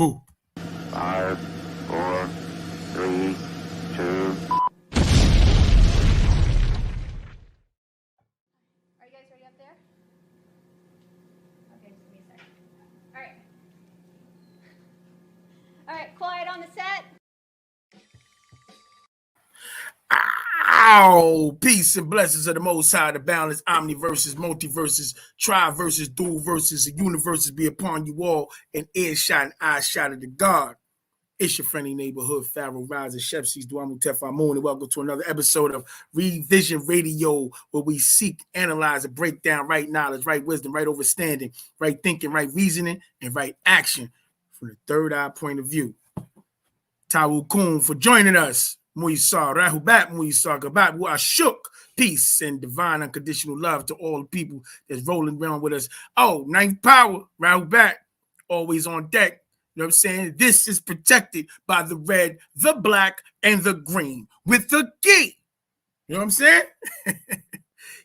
Boo. 5, 4, 3, 2. Are you guys ready up there? Okay, just give me a second. All right. All right, quiet on the set. Ow! Peace and blessings of the Most High, the balance, omniverses, multiverses, tri-verses, dual-verses, and universes be upon you all, and earshot and eye shot of the God. It's your friendly neighborhood, Pharaoh Rise, Chef C's Duamu Tefamoon, and welcome to another episode of Revision Radio, where we seek, analyze, and break down right knowledge, right wisdom, right understanding, right thinking, right reasoning, and right action from the third eye point of view. TARAQ Kun for joining us. Muisa Rahubat, Muisa Gabat, Washuk. Peace and divine unconditional love to all the people that's rolling around with us. Oh, ninth power, Rahubat, always on deck. You know what I'm saying? This is protected by the red, the black, and the green with the key. You know what I'm saying?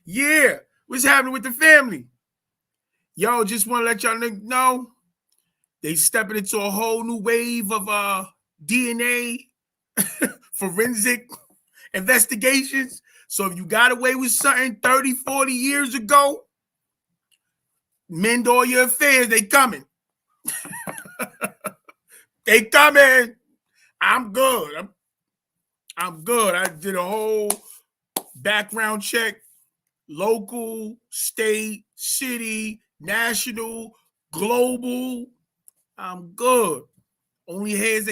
Yeah. What's happening with the family? Yo, just want to let y'all know they stepping into a whole new wave of DNA forensic investigations. So if you got away with something 30, 40 years ago, mend all your affairs. They coming. They coming. I'm good. I'm good. I did a whole background check. Local, state, city, national, global. I'm good. Only the heads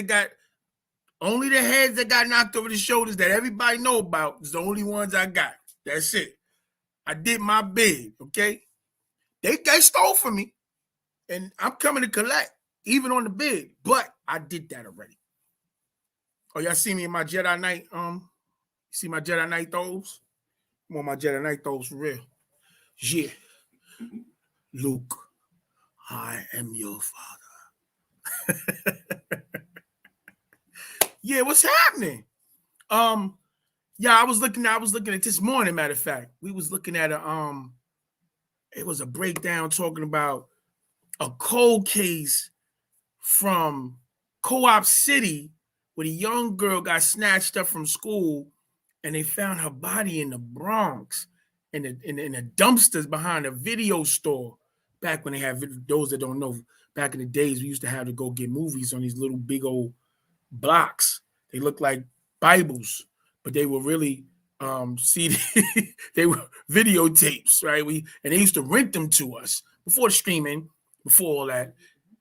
that got knocked over the shoulders that everybody know about is the only ones I got. That's it. I did my bid, okay? They stole from me, and I'm coming to collect, even on the bid, but I did that already. Oh, y'all see me in my Jedi Knight, see my Jedi Knight throws? I'm on my Jedi Knight throws for real. Yeah. Luke, I am your father. Yeah, what's happening? Yeah, I was looking at this morning, matter of fact. We was looking at it was a breakdown talking about a cold case from Co-op City where the young girl got snatched up from school and they found her body in the Bronx in the dumpsters behind a video store. Back when they had, those that don't know, back in the days, we used to have to go get movies on these little big old blocks. They looked like Bibles, but they were really CD. They were videotapes, right? And they used to rent them to us before the streaming, before all that,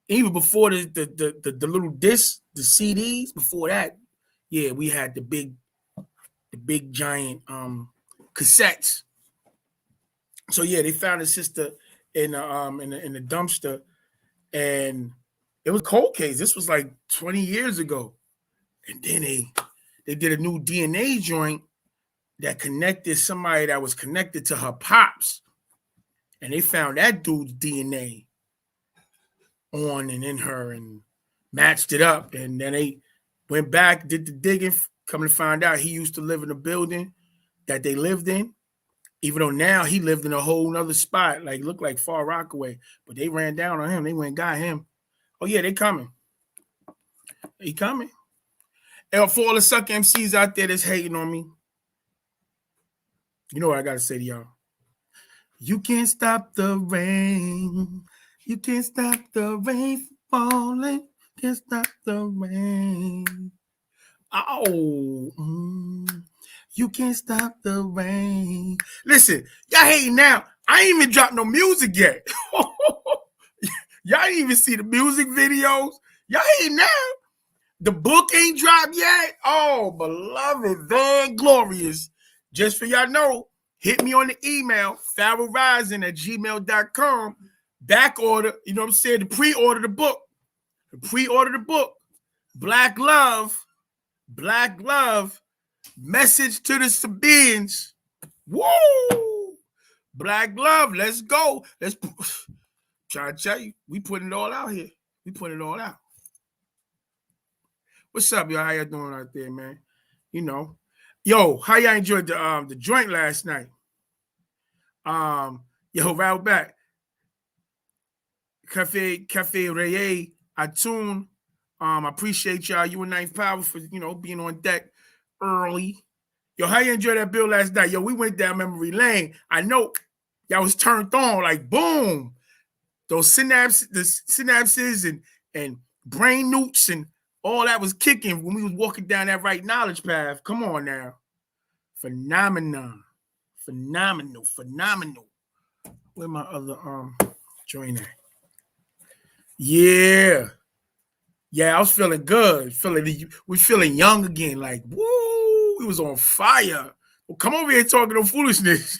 even before the little discs, the CDs. Before that, yeah, we had the big giant cassettes. So yeah, they found a sister in the dumpster, and it was a cold case. This was like 20 years ago, and then they did a new DNA joint that connected somebody that was connected to her pops, and they found that dude's DNA on and in her and matched it up, and then they went back, did the digging, coming to find out he used to live in the building that they lived in. Even though now he lived in a whole nother spot, like looked like Far Rockaway, but they ran down on him. They went and got him. Oh yeah, they coming. They coming. And for all the suck MCs out there that's hating on me, you know what I gotta say to y'all. You can't stop the rain. You can't stop the rain from falling. Can't stop the rain. Oh. You can't stop the rain. Listen, y'all hating now. I ain't even dropped no music yet. Y'all ain't even see the music videos. Y'all hating now. The book ain't dropped yet. Oh, beloved, Van Glorious. Just for y'all know, hit me on the email, pharaohrising@gmail.com. Back order, you know what I'm saying? To pre-order the book. Black Love. Message to the Sabians. Woo! Black Love, let's go. Let's try to tell you, we putting it all out here. We putting it all out. What's up, y'all? How y'all doing out there, man? You know. Yo, how y'all enjoyed the joint last night? Yo, right back. Cafe Reye Atun I appreciate y'all. You and Ninth Power for being on deck early. Yo, how you enjoy that bill last night? Yo, we went down memory lane. I know y'all was turned on, like boom. Those synapses and brain newts and all that was kicking when we was walking down that right knowledge path. Come on now. Phenomenal. Where my other joint at? Yeah. Yeah, I was feeling good. We feeling young again. Like, woo, we was on fire. Well, come over here talking no foolishness.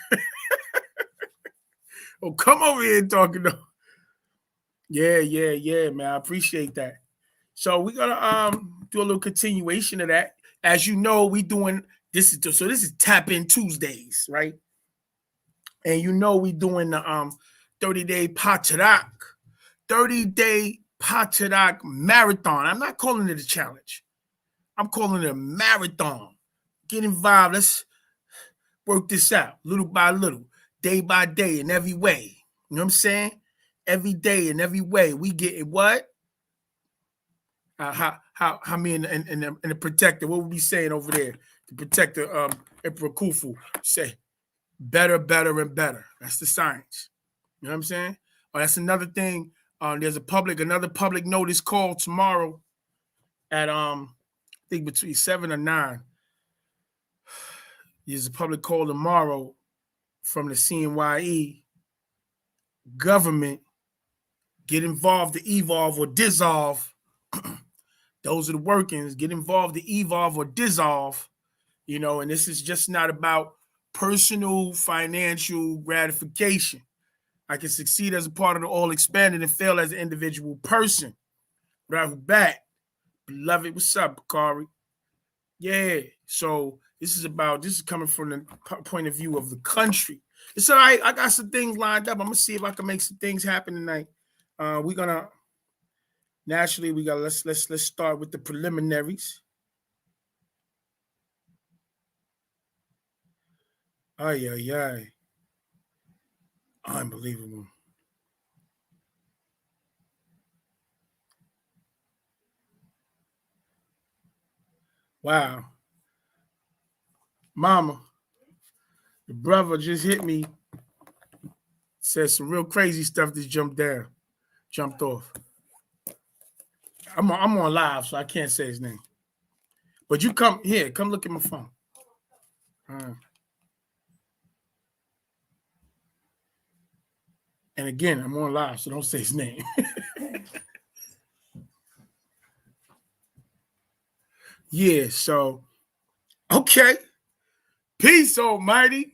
Come over here talking no. Yeah, man. I appreciate that. So we're gonna do a little continuation of that. As you know, we doing this is Tap In Tuesdays, right? And we doing the 30-day TARAQ, 30-day TARAQ marathon. I'm not calling it a challenge. I'm calling it a marathon. Get involved. Let's work this out little by little, day by day, in every way. You know what I'm saying? Every day in every way. We get it. What? How me and the protector, what would we saying over there? The protector, Emperor Khufu, say better, and better. That's the science. You know what I'm saying? Oh, that's another thing. There's another public notice call tomorrow at I think between 7 or 9. There's a public call tomorrow from the CNYE government. Get involved to evolve or dissolve. Those are the workings. Get involved to evolve or dissolve. And this is just not about personal financial gratification. I can succeed as a part of the all expanded and fail as an individual person. Right back. Beloved, what's up, Bakari? Yeah. So this is coming from the point of view of the country. It's all right. I got some things lined up. I'm gonna see if I can make some things happen tonight. We're gonna naturally let's start with the preliminaries. Ay. Unbelievable. Wow. Mama, the brother just hit me. Said some real crazy stuff that jumped off. I'm on live, so I can't say his name. But you come look at my phone. And again, I'm on live, so don't say his name. Yeah, so okay. Peace, almighty.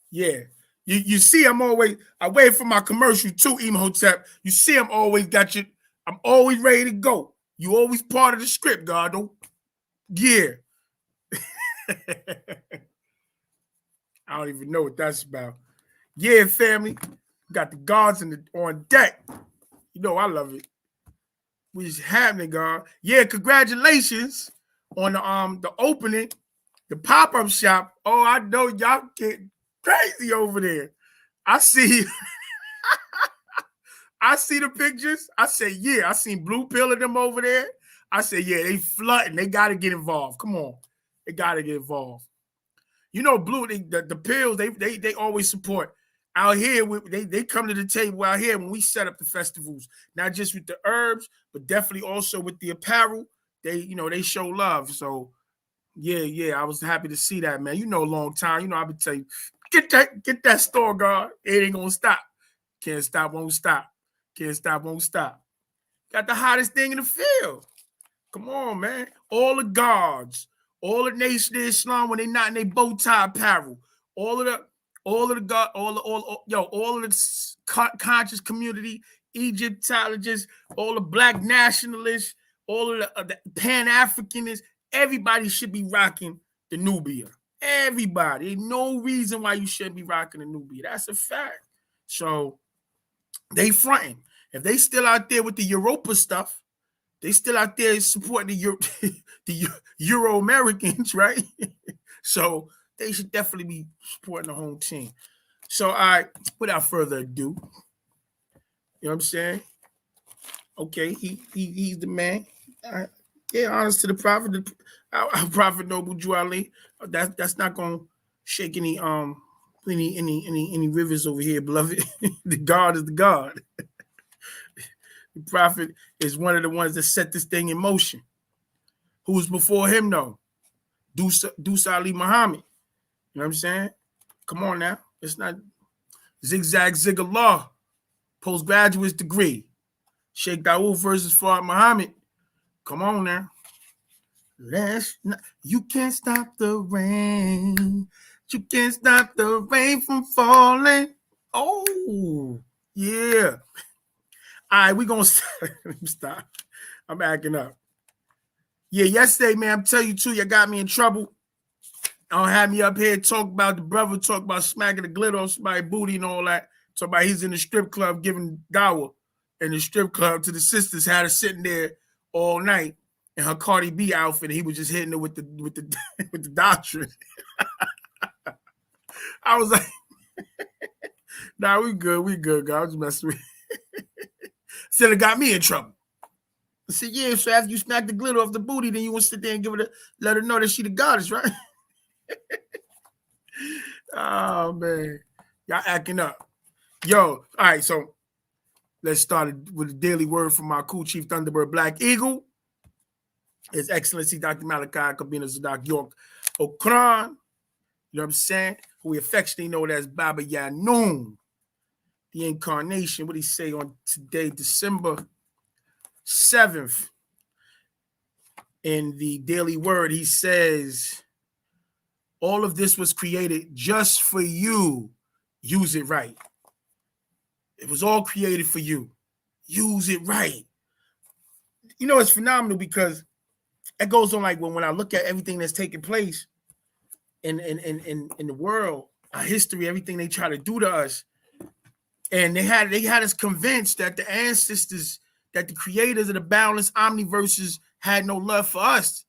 Yeah. You see, I wait for my commercial too, Imhotep. You see, I'm always ready to go. You always part of the script, God. Yeah. I don't even know what that's about. Yeah, family. Got the guards on deck. I love it. What's happening, God? Yeah, congratulations on the opening, the pop-up shop. Oh, I know y'all get crazy over there. I see I see the pictures. I say, yeah, I seen Blue Pill of them over there. I say, yeah, they flooding. They got to get involved. Come on. They got to get involved. Blue, the pills, they always support. Out here, they come to the table out here when we set up the festivals, not just with the herbs, but definitely also with the apparel. They show love. So, yeah, I was happy to see that, man. A long time. I would tell you, get that store, God. It ain't gonna stop. Can't stop, won't stop. Can't stop, won't stop. Got the hottest thing in the field. Come on, man. All the guards, all the Nation of Islam when they not in their bow tie apparel, all of the conscious community, Egyptologists, all the Black nationalists, all of the Pan-Africanists, everybody should be rocking the Nubia. Everybody. Ain't no reason why you shouldn't be rocking the Nubia. That's a fact. So they fronting. If they still out there with the Europa stuff, they still out there supporting the Euro Americans, right? So they should definitely be supporting the home team. So, all right, without further ado, you know what I'm saying? Okay, he's the man. Yeah, honest to the prophet, our prophet Noble Drew Ali. That's not gonna shake any rivers over here, beloved. The God is the God. The prophet is one of the ones that set this thing in motion. Who was before him though? Deuce Ali Muhammad. You know what I'm saying? Come on now. It's not Zigzag Ziggallah, postgraduate degree. Sheikh Dawood versus Fuad Muhammad. Come on now. You can't stop the rain. You can't stop the rain from falling. Oh, yeah. All right, we're going to stop. I'm acting up. Yeah, yesterday, man, I'm telling you, too, you got me in trouble. Don't have me up here talk about the brother, talk about smacking the glitter on somebody's booty and all that. Talk about he's in the strip club giving dawah in the strip club to the sisters, had her sitting there all night in her Cardi B outfit. And he was just hitting her with the with the doctrine. I was like, nah, we good, guys. I was just messing with you. Said it got me in trouble. I said, yeah, so after you smack the glitter off the booty, then you want to sit there and let her know that she the goddess, right? Oh man, y'all acting up. Yo, all right, so let's start with a daily word from our cool chief Thunderbird Black Eagle. His Excellency Dr. Malachi Kabina Zadak York Okran, you know what I'm saying? Who we affectionately know as Baba Yanun, the Incarnation. What did he say on today, December 7th? In the daily word, he says, all of this was created just for you. Use it right. It was all created for you. Use it right. You know, it's phenomenal because it goes on like when I look at everything that's taking place in the world, our history, everything they try to do to us, and they had us convinced that the ancestors, that the creators of the boundless omniverses had no love for us,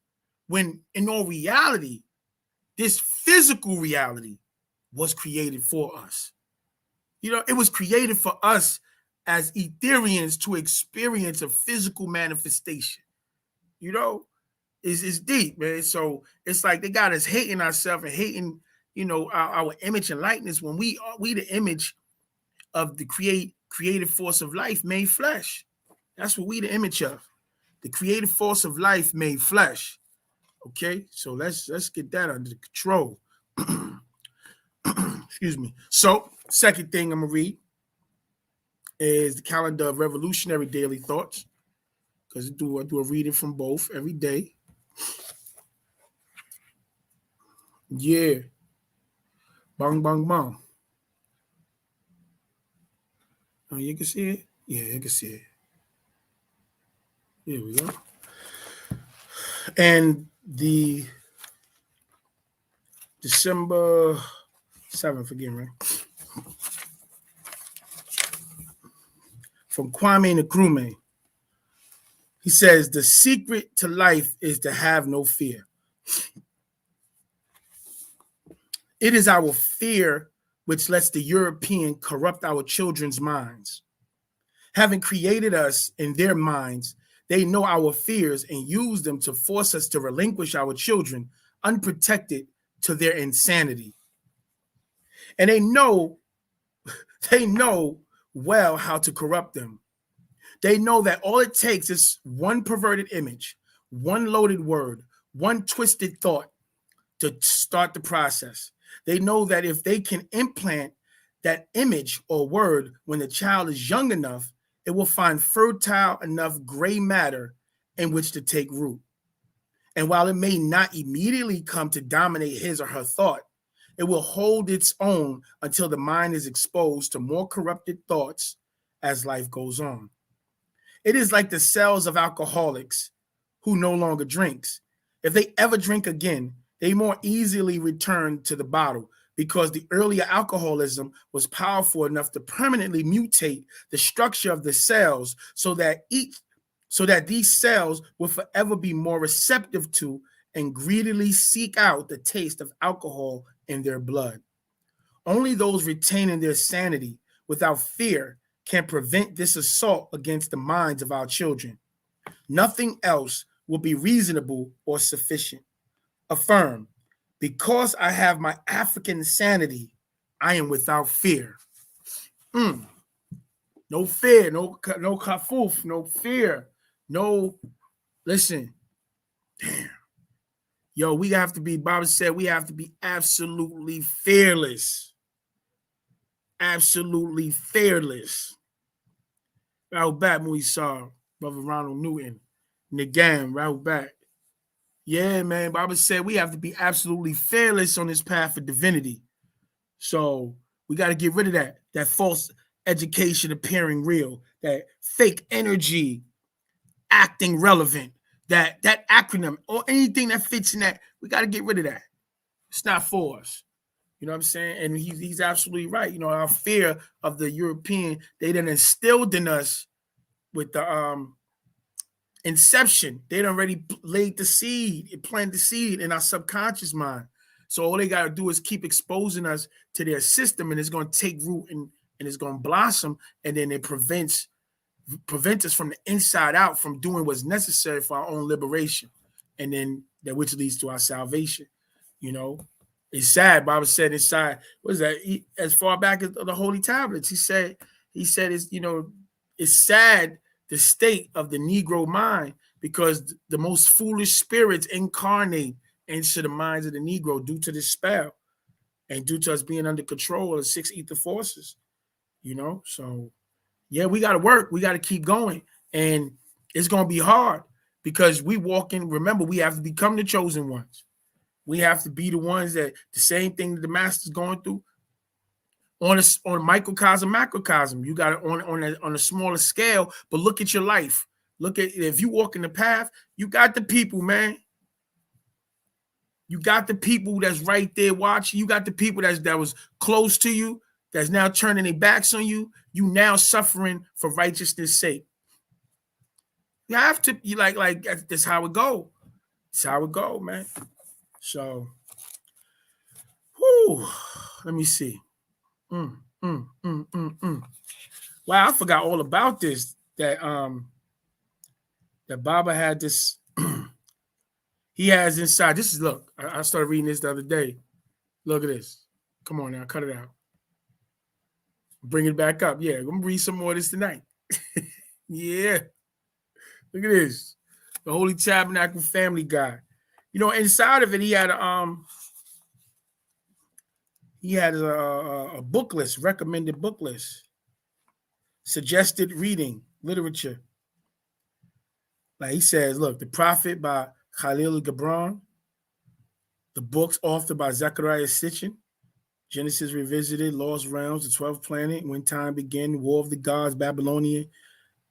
when in all reality, this physical reality was created for us. You know, it was created for us as Etherians to experience a physical manifestation. You know, it's deep, man. So it's like they got us hating ourselves and hating, you know, our image and likeness when we the image of the creative force of life made flesh. That's what we the image of. The creative force of life made flesh. Okay, so let's get that under control. Excuse me. So, second thing I'm gonna read is the calendar of revolutionary daily thoughts, because I do a reading from both every day. Yeah. Bang, bang, bang. Oh, you can see it? Yeah, you can see it. Here we go. And the December 7th again, right? From Kwame Nkrumah. He says, the secret to life is to have no fear. It is our fear which lets the European corrupt our children's minds. Having created us in their minds, they know our fears and use them to force us to relinquish our children unprotected to their insanity. And they know well how to corrupt them. They know that all it takes is one perverted image, one loaded word, one twisted thought to start the process. They know that if they can implant that image or word when the child is young enough, it will find fertile enough gray matter in which to take root. And while it may not immediately come to dominate his or her thought, it will hold its own until the mind is exposed to more corrupted thoughts as life goes on. It is like the cells of alcoholics who no longer drinks. If they ever drink again, they more easily return to the bottle because the earlier alcoholism was powerful enough to permanently mutate the structure of the cells so that these cells will forever be more receptive to and greedily seek out the taste of alcohol in their blood. Only those retaining their sanity without fear can prevent this assault against the minds of our children. Nothing else will be reasonable or sufficient. Affirm, because I have my African sanity, I am without fear. No fear, no kafuf, no fear, no, listen, damn. Yo, we have to be, Baba said, we have to be absolutely fearless. Absolutely fearless. Rahul back when we saw Brother Ronald Newton. And again, Rahul back. Yeah, man, Baba said we have to be absolutely fearless on this path of divinity. So we got to get rid of that false education appearing real, that fake energy acting relevant, that acronym or anything that fits in that. We got to get rid of that. It's not for us. You know what I'm saying? And he's absolutely right. You know, our fear of the European, they done instilled in us with the inception. They done already laid the seed, planted the seed in our subconscious mind. So all they got to do is keep exposing us to their system, and it's going to take root and it's going to blossom, and then it prevent us from the inside out from doing what's necessary for our own liberation, and then that which leads to our salvation. You know, it's sad. Baba said inside, what is that? As far back as the holy tablets, he said it's, you know, it's sad the state of the Negro mind, because the most foolish spirits incarnate into the minds of the Negro due to this spell and due to us being under control of the 6 ether forces, you know? So, yeah, we got to work. We got to keep going. And it's going to be hard because we walk in. Remember, we have to become the chosen ones. We have to be the ones that the same thing that the master's going through on a microcosm, macrocosm. You got it on a smaller scale, but look at your life. Look at, if you walk in the path, you got the people, man. You got the people that's right there watching. You got the people that was close to you, that's now turning their backs on you. You now suffering for righteousness' sake. You have to, you like that's how it go. It's how it go, man. So, whoo, let me see. Wow, I forgot all about this. That Baba had this. He has inside. This is, look. I started reading this the other day. Look at this. Come on now, cut it out. Bring it back up. Yeah, I'm gonna read some more of this tonight. Yeah, look at this. The Holy Tabernacle Family Guide. You know, inside of it, he had a book list, recommended book list, suggested reading literature. Like he says, look, The Prophet by Khalil Gibran, the books authored by Zechariah Sitchin, Genesis Revisited, Lost Realms, The 12th Planet, When Time Began, War of the Gods, Babylonian,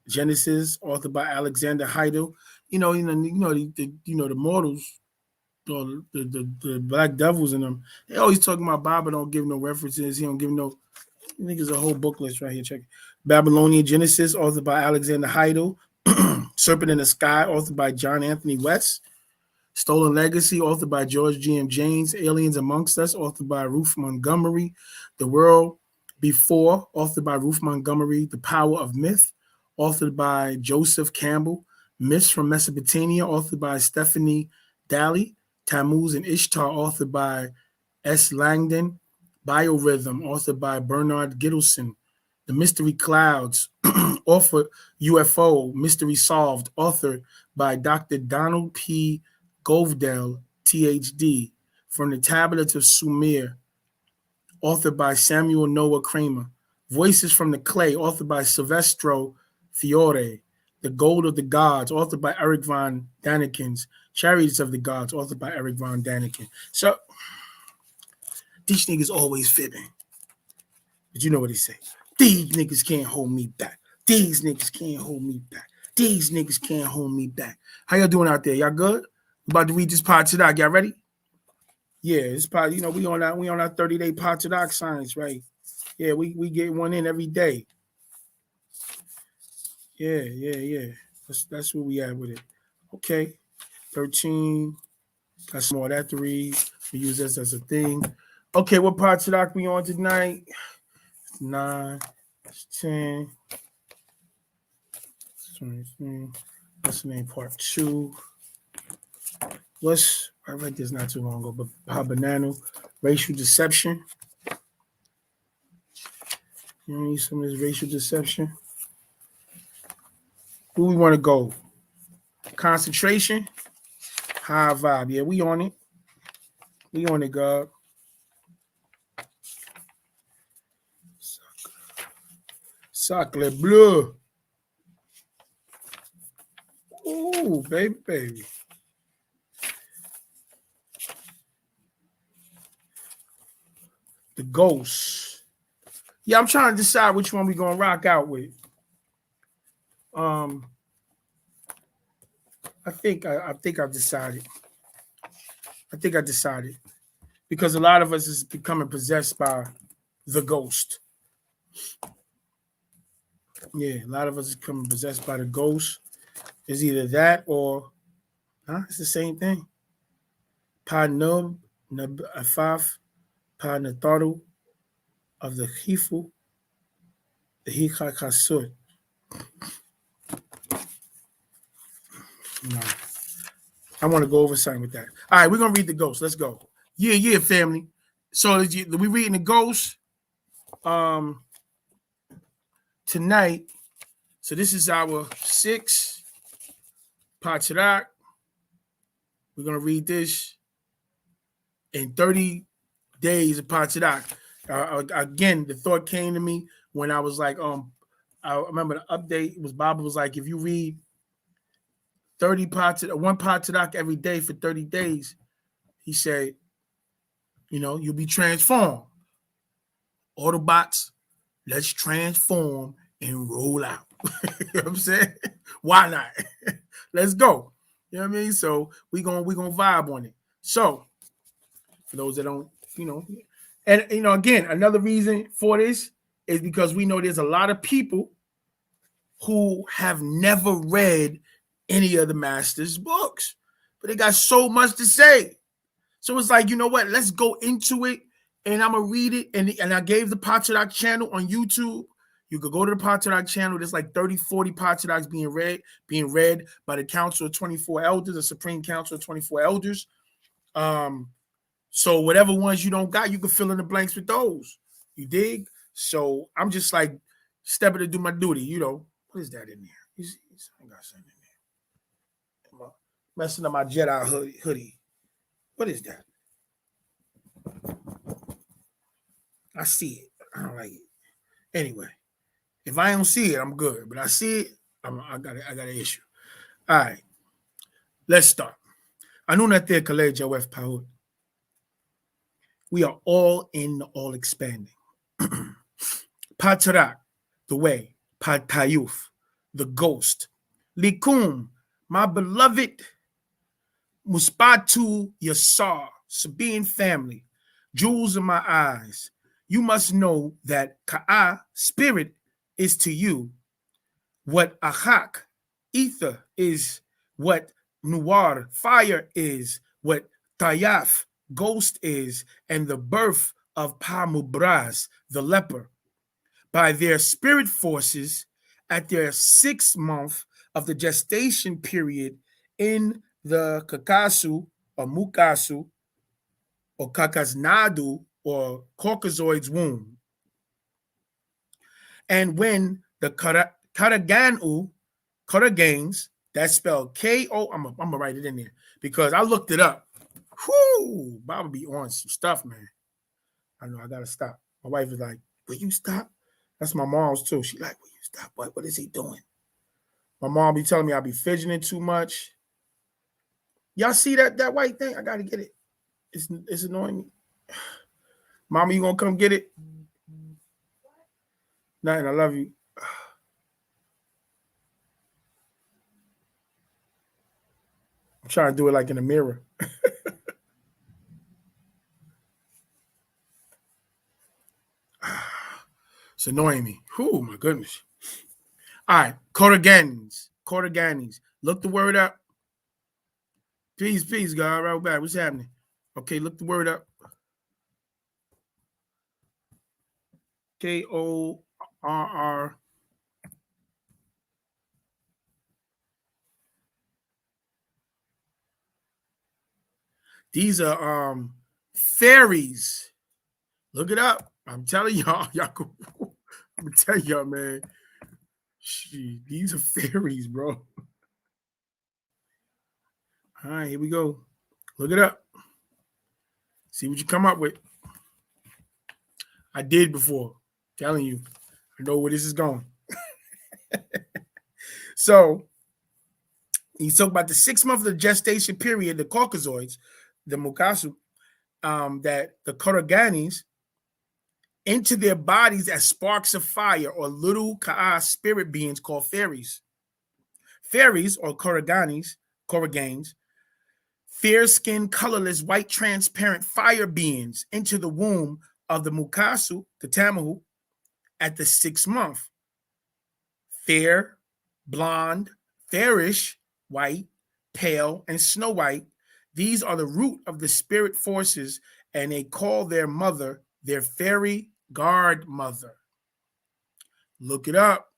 Genesis, authored by Alexander Heidel. The mortals, the black devils in them. They always talking about Bible, don't give no references. He don't give no. I think there's a whole book list right here. Check it. Babylonian Genesis, authored by Alexander Heidel. Serpent in the Sky, authored by John Anthony West. Stolen Legacy, authored by George G.M. James. Aliens Amongst Us, authored by Ruth Montgomery. The World Before, authored by Ruth Montgomery. The Power of Myth, authored by Joseph Campbell. Myths from Mesopotamia, authored by Stephanie Daly. Tammuz and Ishtar, authored by S. Langdon. Biorhythm, authored by Bernard Gittleson. The Mystery Clouds, authored UFO, Mystery Solved, authored by Dr. Donald P. Govdell, Ph.D., From the Tablets of Sumer, authored by Samuel Noah Kramer. Voices from the Clay, authored by Silvestro Fiore. The Gold of the Gods, authored by Eric von Daniken's. Chariots of the Gods, authored by Eric von Daniken. So, these niggas always fibbing. But you know what he say? These niggas can't hold me back. These niggas can't hold me back. These niggas can't hold me back. How y'all doing out there? Y'all good? About to read this Pod Tadak. Y'all ready? Yeah, this pod, we on our 30-day Pod Tadak science, right? Yeah, we get one in every day. Yeah. That's where we at with it. Okay. 13. Got some more of that to read. We use this as a thing. Okay, what Pod Tadak we on tonight? 9. It's 10. 23. What's the name? Part 2. I read this not too long ago, but Habanano, racial deception. You need some of this racial deception. Who we want to go? Concentration, high vibe. Yeah, we on it. We on it, God. Sacre bleu. Ooh, baby. The Ghost. Yeah, I'm trying to decide which one we're gonna rock out with. I think I've decided. I think I decided because a lot of us is becoming possessed by the ghost. Yeah, a lot of us is becoming possessed by the ghost. It's either that or it's the same thing. Pa nub nab afaf pa nataru of the hifu the hikakasut. No. I want to go over something with that. All right, we're gonna read the ghost. Let's go. Yeah, family. So we reading the ghost tonight. So this is our 6th TARAQ. We're gonna read this in 30 days of TARAQ. Again, the thought came to me when I was like, I remember the update was Baba was like, if you read 30 one TARAQ every day for 30 days, he said, you'll be transformed. Autobots, let's transform and roll out. You know what I'm saying? Why not? Let's go. You know what I mean? So we gonna vibe on it. So for those that don't, and again, another reason for this is because we know there's a lot of people who have never read any of the master's books, but they got so much to say. So it's like, you know what? Let's go into it, and I'm gonna read it. And I gave the TARAQ channel on YouTube. You could go to the TARAQ channel. There's like 30, 40 TARAQs being read by the Council of 24 Elders, the Supreme Council of 24 Elders. So whatever ones you don't got, you can fill in the blanks with those. You dig? So I'm just like stepping to do my duty. What is that in there? I got something in there. Messing up my Jedi hoodie. What is that? I see it. I don't like it. Anyway, if I don't see it, I'm good. But I see it, I got an issue. All right. Let's start. Anunate Kale Jawef Paut. We are all in, all expanding. TARAQ, the way. Patayuf, the ghost. Likum, my beloved Muspatu Yasar, Sabine family, jewels in my eyes. You must know that Ka'a, spirit, is to you what Ahak, ether, is, what Nuar, fire, is, what Tayaf, ghost, is, and the birth of Pamubras, the leper. By their spirit forces at their 6th month of the gestation period in the Kakasu or Mukasu or Kakasnadu or Caucasoid's womb. And when the Karagains, that's spelled K-O, I'm going to write it in there because I looked it up. Whoo, Bob be on some stuff, man. I know I got to stop. My wife is like, will you stop? That's my mom's too. She like, will you stop? What is he doing? My mom be telling me I be fidgeting too much. Y'all see that white thing? I got to get it. It's annoying me. Mama, you going to come get it? Nothing. I love you. I'm trying to do it like in a mirror. It's annoying me. Oh, my goodness. All right. Corriganis. Look the word up. Peace, God. Right back. What's happening? Okay, look the word up. K-O, are these are fairies. Look it up. I'm telling y'all, I'm telling y'all, man. These are fairies, bro. All right, here we go. Look it up. See what you come up with. I did before. Telling you. I know where this is going. So he's talking about the 6 months of the gestation period, the Caucasoids, the Mukasu, that the Koraganis enter their bodies as sparks of fire or little Ka'a spirit beings called fairies. Fairies or Koraganis, fair-skinned, colorless, white, transparent fire beings enter the womb of the Mukasu, the Tamahu, at the 6th month. Fair, blonde, fairish, white, pale, and snow white. These are the root of the spirit forces, and they call their mother their fairy guard mother. Look it up.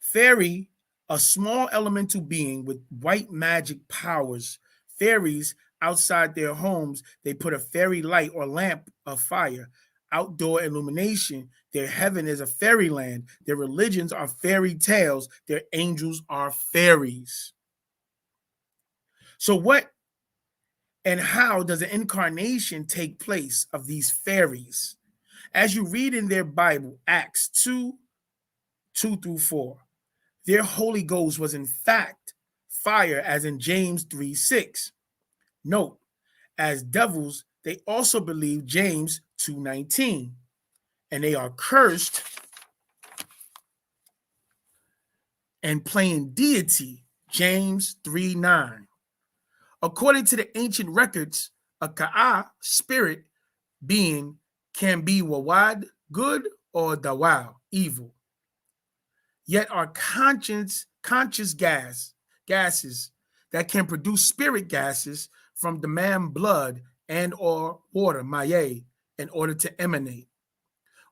Fairy, a small elemental being with white magic powers. Fairies, outside their homes, they put a fairy light or lamp of fire. Outdoor illumination. Their heaven is a fairyland. Their religions are fairy tales. Their angels are fairies. So what and how does the incarnation take place of these fairies? As you read in their Bible, Acts 2:2-4, their Holy Ghost was in fact fire, as in James 3:6. Note, as devils, they also believe James 2:19, and they are cursed and playing deity, James 3:9. According to the ancient records, a Ka'a spirit being can be wawad, good, or dawal, evil. Yet are conscious gases that can produce spirit gases from demand blood and or water, maye, in order to emanate.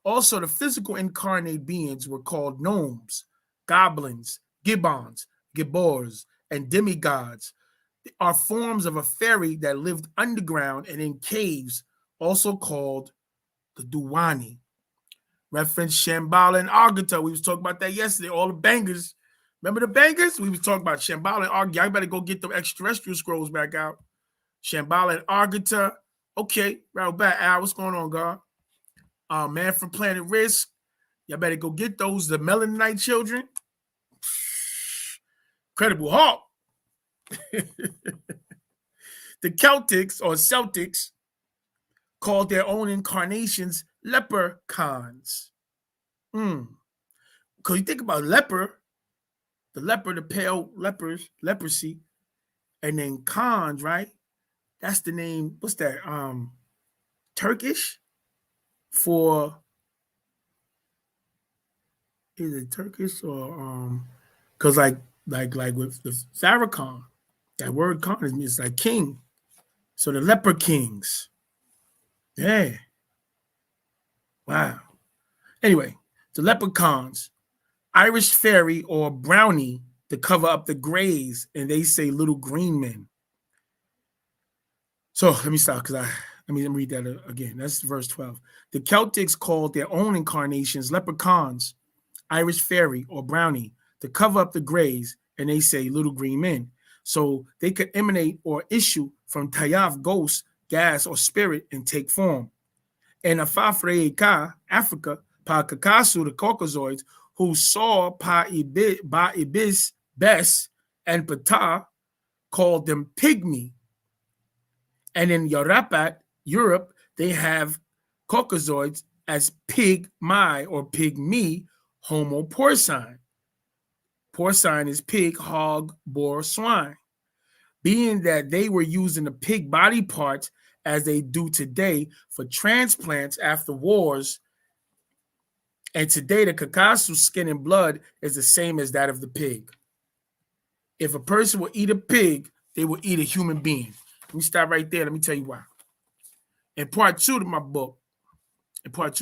Also, the physical incarnate beings were called gnomes, goblins, gibbons, gibbors, and demigods. They are forms of a fairy that lived underground and in caves, also called the Duwani. Reference Shambhala and Argata. We was talking about that yesterday. All the bangers. Remember the bangers? We was talking about Shambhala and Argata. I better go get the extraterrestrial scrolls back out. Shambhala and Argata. Okay, right back. Al, what's going on, God? Man from Planet Risk. Y'all better go get those. The Melanite children. Incredible Hulk. The Celtics called their own incarnations leprechauns. Because you think about the pale leprosy, and then khans, right? That's the name. What's that? Turkish for, is it Turkish or because like with the Farrakhan, that word Khan is like king. So the leper kings. Yeah. Wow. Anyway, the leprechauns, Irish fairy or brownie to cover up the grays, and they say little green men. So let me stop because let me read that again. That's verse 12. The Celtics called their own incarnations leprechauns, Irish fairy or brownie to cover up the grays, and they say little green men. So they could emanate or issue from Tayaf ghost, gas, or spirit and take form. And Afafreika, Africa, Pa Kakasu, the Caucasoids, who saw Pa Ibis, Bes, and Ptah, called them pygmy. And in Yorapat, Europe, they have Caucasoids as pig my or pygmy, homo porcine. Porcine is pig, hog, boar, swine. Being that they were using the pig body parts as they do today for transplants after wars. And today, the Kakasu skin and blood is the same as that of the pig. If a person will eat a pig, they will eat a human being. Let me stop right there. Let me tell you why. In part 2 of my book, because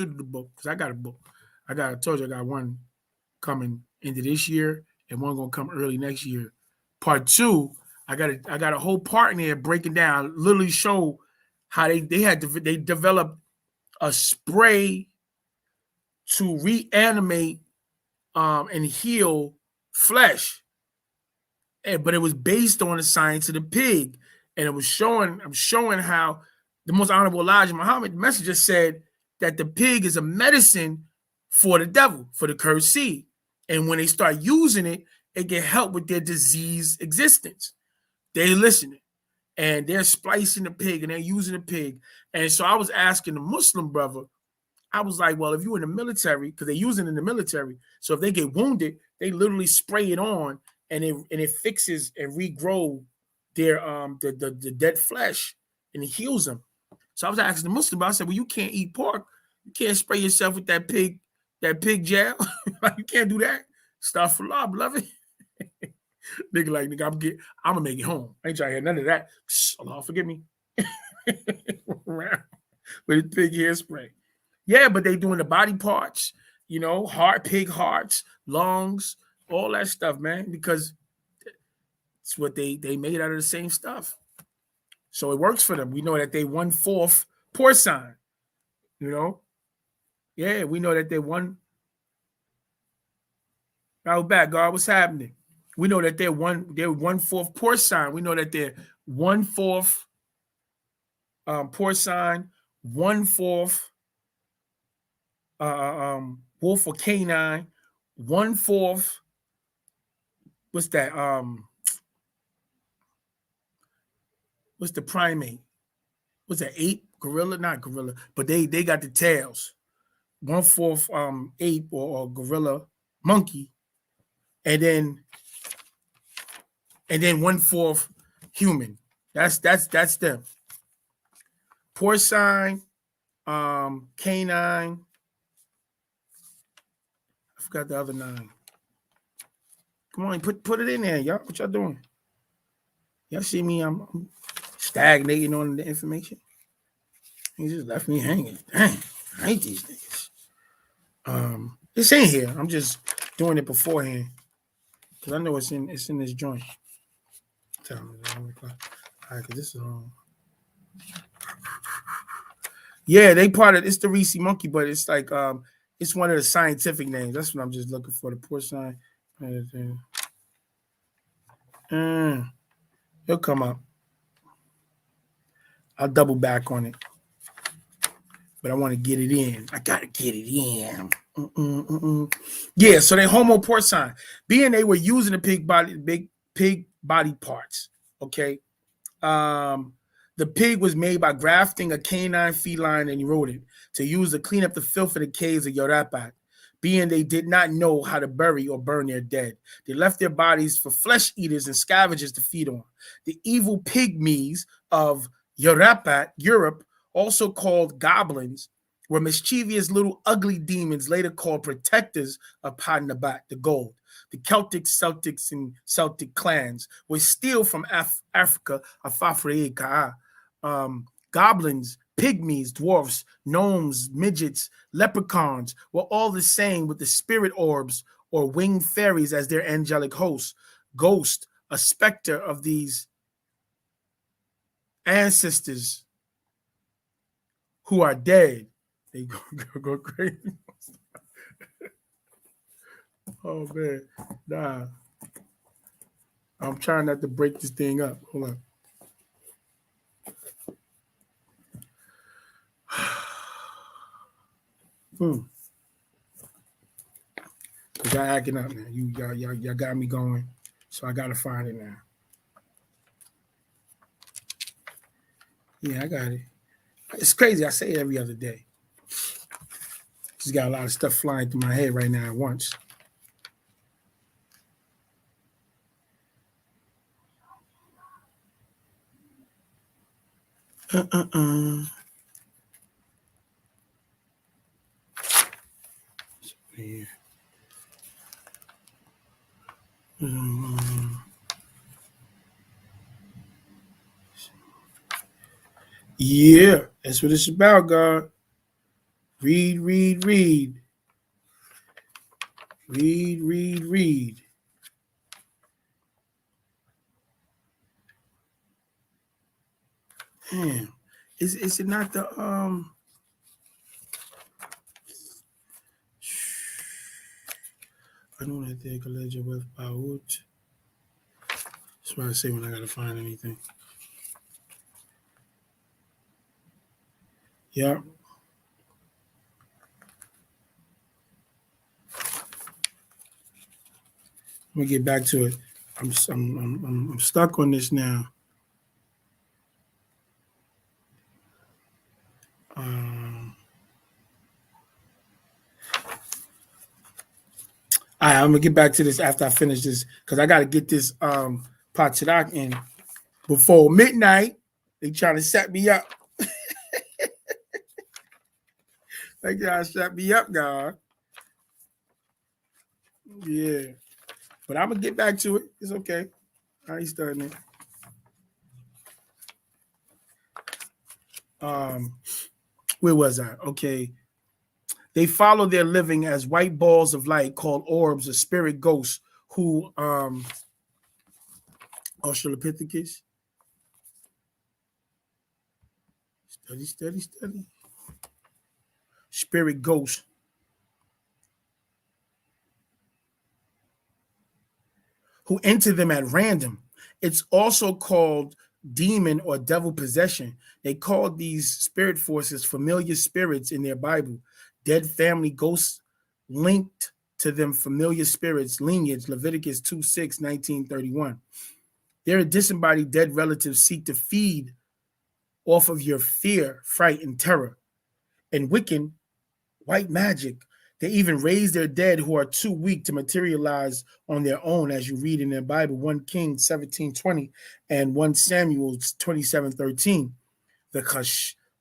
I got a book, I told you I got one coming into this year and one gonna come early next year. Part 2, I got a whole part in there breaking down, literally show how they developed a spray to reanimate and heal flesh. But it was based on the science of the pig. And I'm showing how the most honorable Elijah Muhammad, the messenger, said that the pig is a medicine for the devil, for the cursed seed. And when they start using it, it can help with their disease existence. They listening and they're splicing the pig and they're using the pig. And so I was asking the Muslim brother, I was like, well, if you're in the military, because they're using it in the military, so if they get wounded, they literally spray it on and it fixes and regrow their the dead flesh and it heals them. So I was asking the Muslim, I said, well, you can't eat pork. You can't spray yourself with that pig gel. Like, you can't do that. Stuff for law, beloved. Nigga, like, nigga, I'm gonna make it home. I ain't trying to hear none of that. Allah, forgive me. With the pig hair spray. Yeah, but they doing the body parts, heart, pig hearts, lungs, all that stuff, man, because it's what they made out of the same stuff. So it works for them. We know that they 1/4 porcine, Yeah, we know that they're one. Right back, God, what's happening? We know that they're 1/4 porcine. We know that they're 1/4 porcine, 1/4 wolf or canine, 1/4. What's that? What's the primate? What's that? Ape, gorilla, not gorilla, but they got the tails. 1/4 ape or gorilla, monkey, and then 1/4 human. That's them. Porcine, canine. I forgot the other 9. Come on, put it in there, y'all. What y'all doing? Y'all see me? I'm stagnating on the information. He just left me hanging. Dang, I hate these niggas. It's in here. I'm just doing it beforehand because I know it's in this joint. Tell me, all right, because this is yeah, they part of it's the Reese monkey, but it's like it's one of the scientific names. That's what I'm just looking for. The porcine. It'll come up. I'll double back on it, but I want to get it in. I gotta get it in. Yeah, so they Homo porcine, being they were using the pig body parts. Okay, the pig was made by grafting a canine, feline, and rodent to use to clean up the filth in the caves of Yoruba. Being they did not know how to bury or burn their dead, they left their bodies for flesh eaters and scavengers to feed on. The evil pygmies of Yoruba, Europe, also called goblins, were mischievous little ugly demons later called protectors of Padnabat, the gold. The Celtics, and Celtic clans would steal from Africa, Afafrika, goblins, pygmies, dwarfs, gnomes, midgets, leprechauns were all the same with the spirit orbs or winged fairies as their angelic hosts. Ghost, a specter of these ancestors who are dead. They go crazy. Oh, man. Nah. I'm trying not to break this thing up. Hold on. Y'all acting up now. Y'all got me going. So I gotta find it now. Yeah, I got it. It's crazy. I say it every other day. Just got a lot of stuff flying through my head right now at once. Yeah. Yeah, that's what it's about, God. Read. Read. Damn. Is it not the I don't have to take a ledger with Baut. That's what I say when I gotta find anything. Yeah. Let me get back to it. I'm stuck on this now. All right, I'm gonna get back to this after I finish this because I gotta get this TARAQ in before midnight. They trying to set me up. They trying to set me up, God. Yeah. But I'm gonna get back to it. It's okay. I ain't starting it. Where was I? Okay. They follow their living as white balls of light called orbs or spirit ghosts who Australopithecus. Steady. Spirit ghosts who enter them at random. It's also called demon or devil possession. They called these spirit forces familiar spirits in their Bible. Dead family ghosts linked to them familiar spirits, lineage, Leviticus 2:6, 1931. Their disembodied dead relatives seek to feed off of your fear, fright, and terror. And Wiccan, white magic, they even raise their dead who are too weak to materialize on their own, as you read in their Bible, 1 Kings 17:20 and 1 Samuel 27:13. The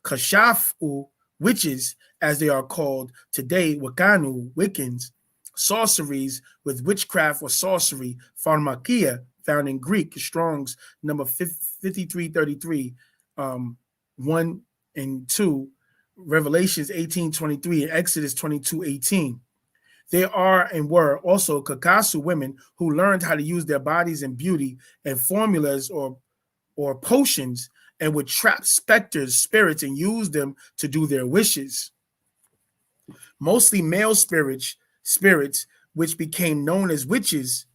Kashafu witches, as they are called today, Wakanu, Wiccans, sorceries with witchcraft or sorcery, pharmakia, found in Greek, Strong's number 5333, 1 and 2, Revelations 18:23 and Exodus 22:18. There are and were also Kakasu women who learned how to use their bodies and beauty and formulas or potions and would trap specters, spirits, and use them to do their wishes. Mostly male spirits, which became known as witches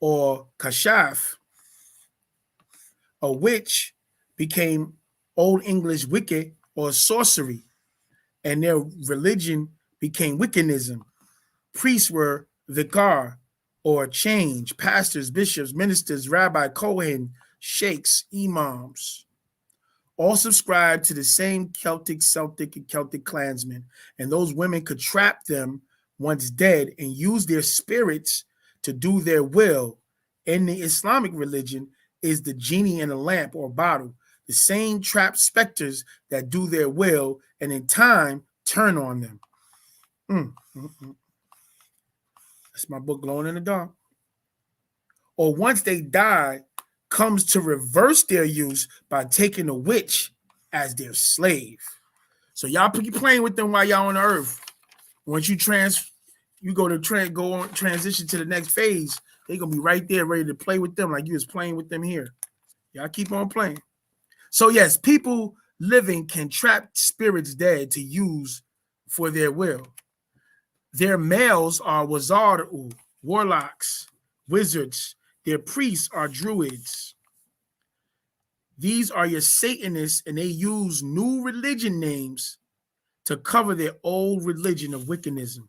or kashaf. A witch became Old English wicked or sorcery, and their religion became Wiccanism. Priests were vikar or change, pastors, bishops, ministers, rabbi, kohen, sheikhs, imams. All subscribed to the same Celtic, and Celtic clansmen, and those women could trap them once dead and use their spirits to do their will. In the Islamic religion is the genie in a lamp or bottle, the same trapped specters that do their will and in time turn on them. That's my book, Glowing in the Dark. Or once they die, comes to reverse their use by taking a witch as their slave. So y'all keep playing with them while y'all on the earth. Once you go on transition to the next phase, they're gonna be right there ready to play with them like you was playing with them here. Y'all keep on playing. So yes, people living can trap spirits dead to use for their will. Their males are Wazaru, warlocks, wizards. Their priests are druids. These are your Satanists, and they use new religion names to cover their old religion of Wiccanism.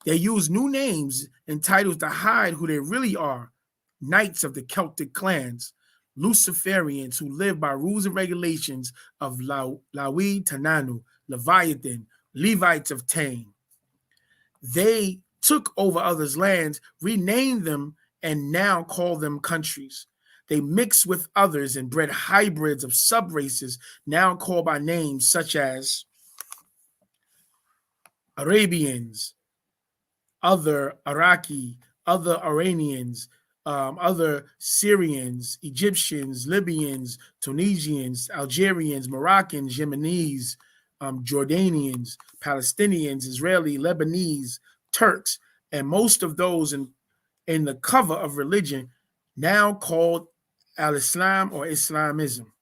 They use new names and titles to hide who they really are. Knights of the Celtic clans, Luciferians who live by rules and regulations of Lawi Tananu, Leviathan, Levites of Tain. They took over others' lands, renamed them, and now call them countries. They mix with others and bred hybrids of subraces, now called by names such as Arabians, other Iraqi, other Iranians, other Syrians, Egyptians, Libyans, Tunisians, Algerians, Moroccans, Yemenis, Jordanians, Palestinians, Israeli, Lebanese, Turks, And most of those in the cover of religion now called al-Islam or Islamism.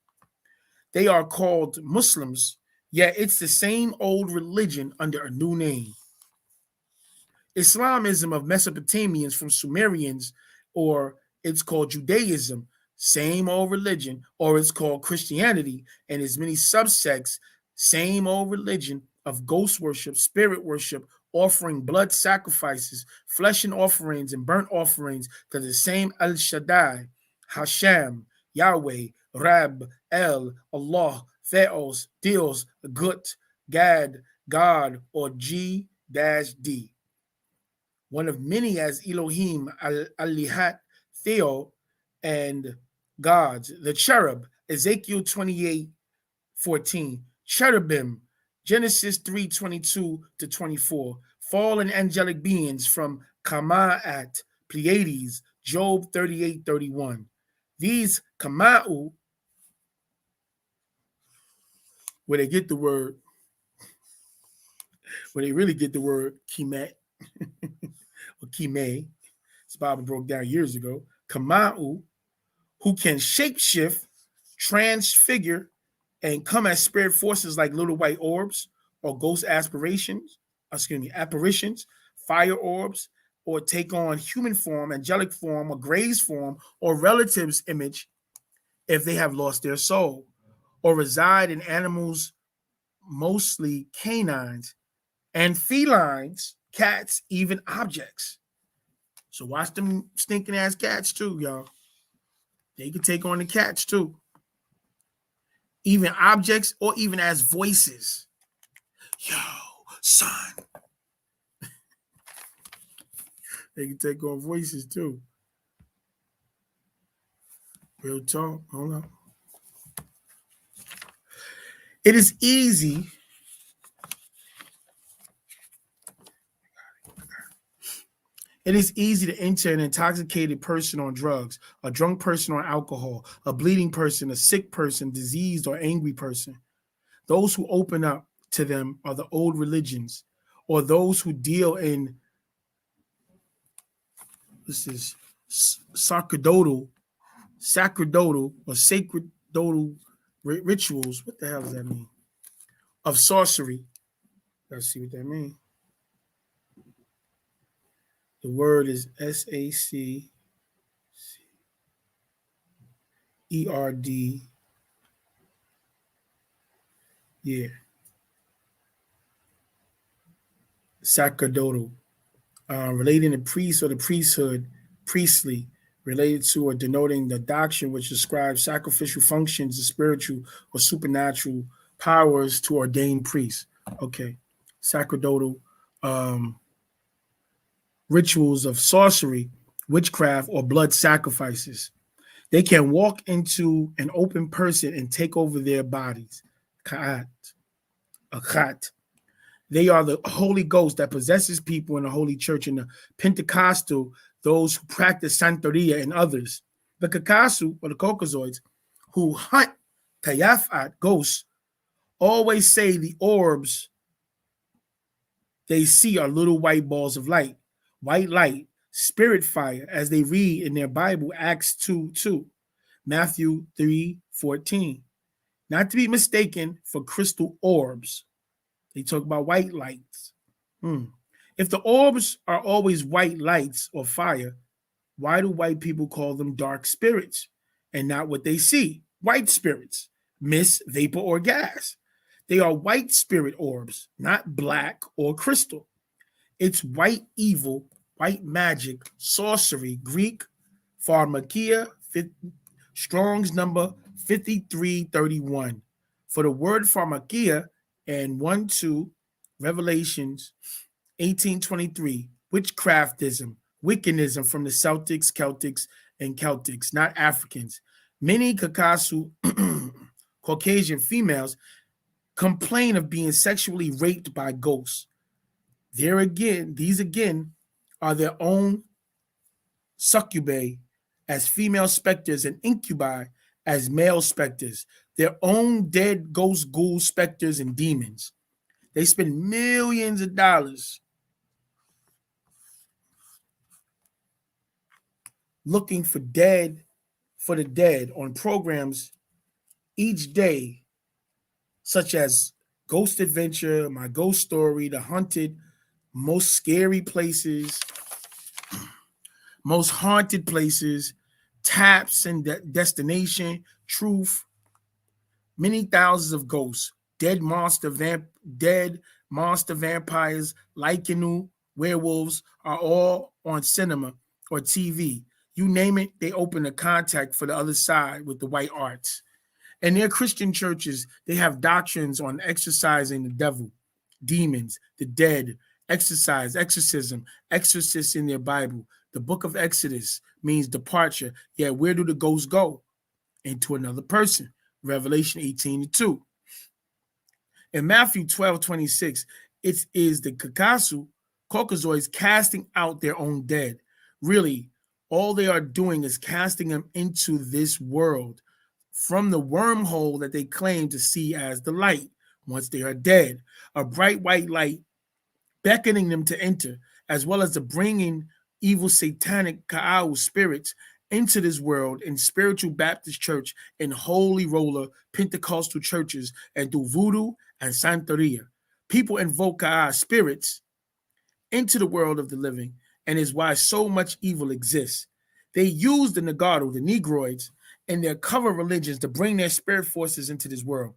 They are called Muslims, yet it's the same old religion under a new name. Islamism of Mesopotamians from Sumerians, or it's called Judaism, same old religion, or it's called Christianity and its many subsects, same old religion of ghost worship, spirit worship, offering blood sacrifices, flesh and offerings and burnt offerings to the same El Shaddai, Hashem, Yahweh, Rab, El, Allah, Theos, Dios, Gut, Gad, God, or G-D. One of many as Elohim, Alihat, Theo, and gods. The cherub, Ezekiel 28:14. Cherubim, Genesis 3:22 to 24. Fallen angelic beings from Kama'at, Pleiades, Job 38:31. These Kama'u, where they get the word, where they really get the word Kimet, or Kime, this Bible broke down years ago, Kama'u, who can shapeshift, transfigure, and come as spirit forces like little white orbs or ghost apparitions, fire orbs, or take on human form, angelic form, or grace form, or relatives' image if they have lost their soul, or reside in animals, mostly canines, and felines, cats, even objects. So watch them stinking ass cats too, y'all. They can take on the cats too. Even objects or even as voices. Yo, son. They can take on voices too. Real talk. Hold on. It is easy. It is easy to enter an intoxicated person on drugs, a drunk person on alcohol, a bleeding person, a sick person, diseased or angry person. Those who open up to them are the old religions, or those who deal in sacerdotal or sacerdotal rituals. What the hell does that mean? Of sorcery. Let's see what that means. The word is SACERD. Yeah. Sacerdotal. Relating to priest or the priesthood, priestly, related to or denoting the doctrine which describes sacrificial functions of spiritual or supernatural powers to ordained priests. Okay. Sacerdotal rituals of sorcery, witchcraft, or blood sacrifices. They can walk into an open person and take over their bodies. Ka'at. Akhat. They are the Holy Ghost that possesses people in the Holy Church, and the Pentecostal, those who practice Santeria, and others. The Kakasu, or the Caucasoids, who hunt Kayafat ghosts, always say the orbs they see are little white balls of light, white light, spirit fire, as they read in their Bible, Acts 2:2, Matthew 3:14. Not to be mistaken for crystal orbs. They talk about white lights. If the orbs are always white lights or fire, why do white people call them dark spirits and not what they see? White spirits, mist, vapor, or gas. They are white spirit orbs, not black or crystal. It's white evil, white magic, sorcery, Greek, pharmakia, Strong's number 5331. For the word pharmakia and 1-2, Revelations 18:23, witchcraftism, Wiccanism from the Celtics, not Africans. Many Kakasu Caucasian females complain of being sexually raped by ghosts. These again are their own succubae as female specters and incubi as male specters, their own dead ghost, ghouls, specters, and demons. They spend millions of dollars looking for the dead on programs each day, such as Ghost Adventure, My Ghost Story, The Hunted, Most Scary Places, Most Haunted Places, Taps and Destination, Truth, many thousands of ghosts, dead monster vampires, Lycanu, werewolves are all on cinema or TV. You name it, they open a contact for the other side with the white arts. And their Christian churches, they have doctrines on exorcising the devil, demons, the dead, exorcism, exorcists in their Bible. The book of Exodus means departure. Yet where do the ghosts go? Into another person. Revelation 18:2. In Matthew 12:26, it is the Caucasoids casting out their own dead. Really, all they are doing is casting them into this world from the wormhole that they claim to see as the light once they are dead. A bright white light beckoning them to enter, as well as the bringing evil satanic Ka'au spirits into this world in spiritual Baptist church and holy roller Pentecostal churches and through voodoo and Santeria. People invoke Ka'a spirits into the world of the living, and is why so much evil exists. They use the Nagaru, the Negroids, and their cover religions to bring their spirit forces into this world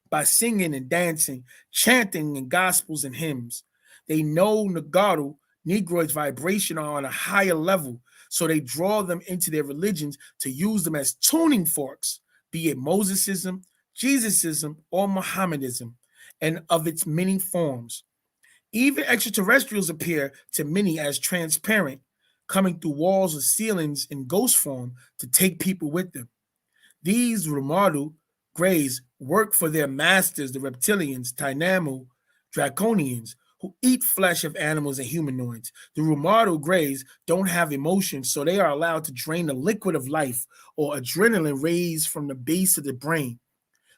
by singing and dancing, chanting and gospels and hymns. They know Nagaru, Negroids' vibration are on a higher level, so they draw them into their religions to use them as tuning forks, be it Mosesism, Jesusism, or Mohammedism, and of its many forms. Even extraterrestrials appear to many as transparent, coming through walls or ceilings in ghost form to take people with them. These Ramaru Greys work for their masters, the reptilians, Tainamu, Draconians, who eat flesh of animals and humanoids. The Ramaru Greys don't have emotions, so they are allowed to drain the liquid of life or adrenaline raised from the base of the brain.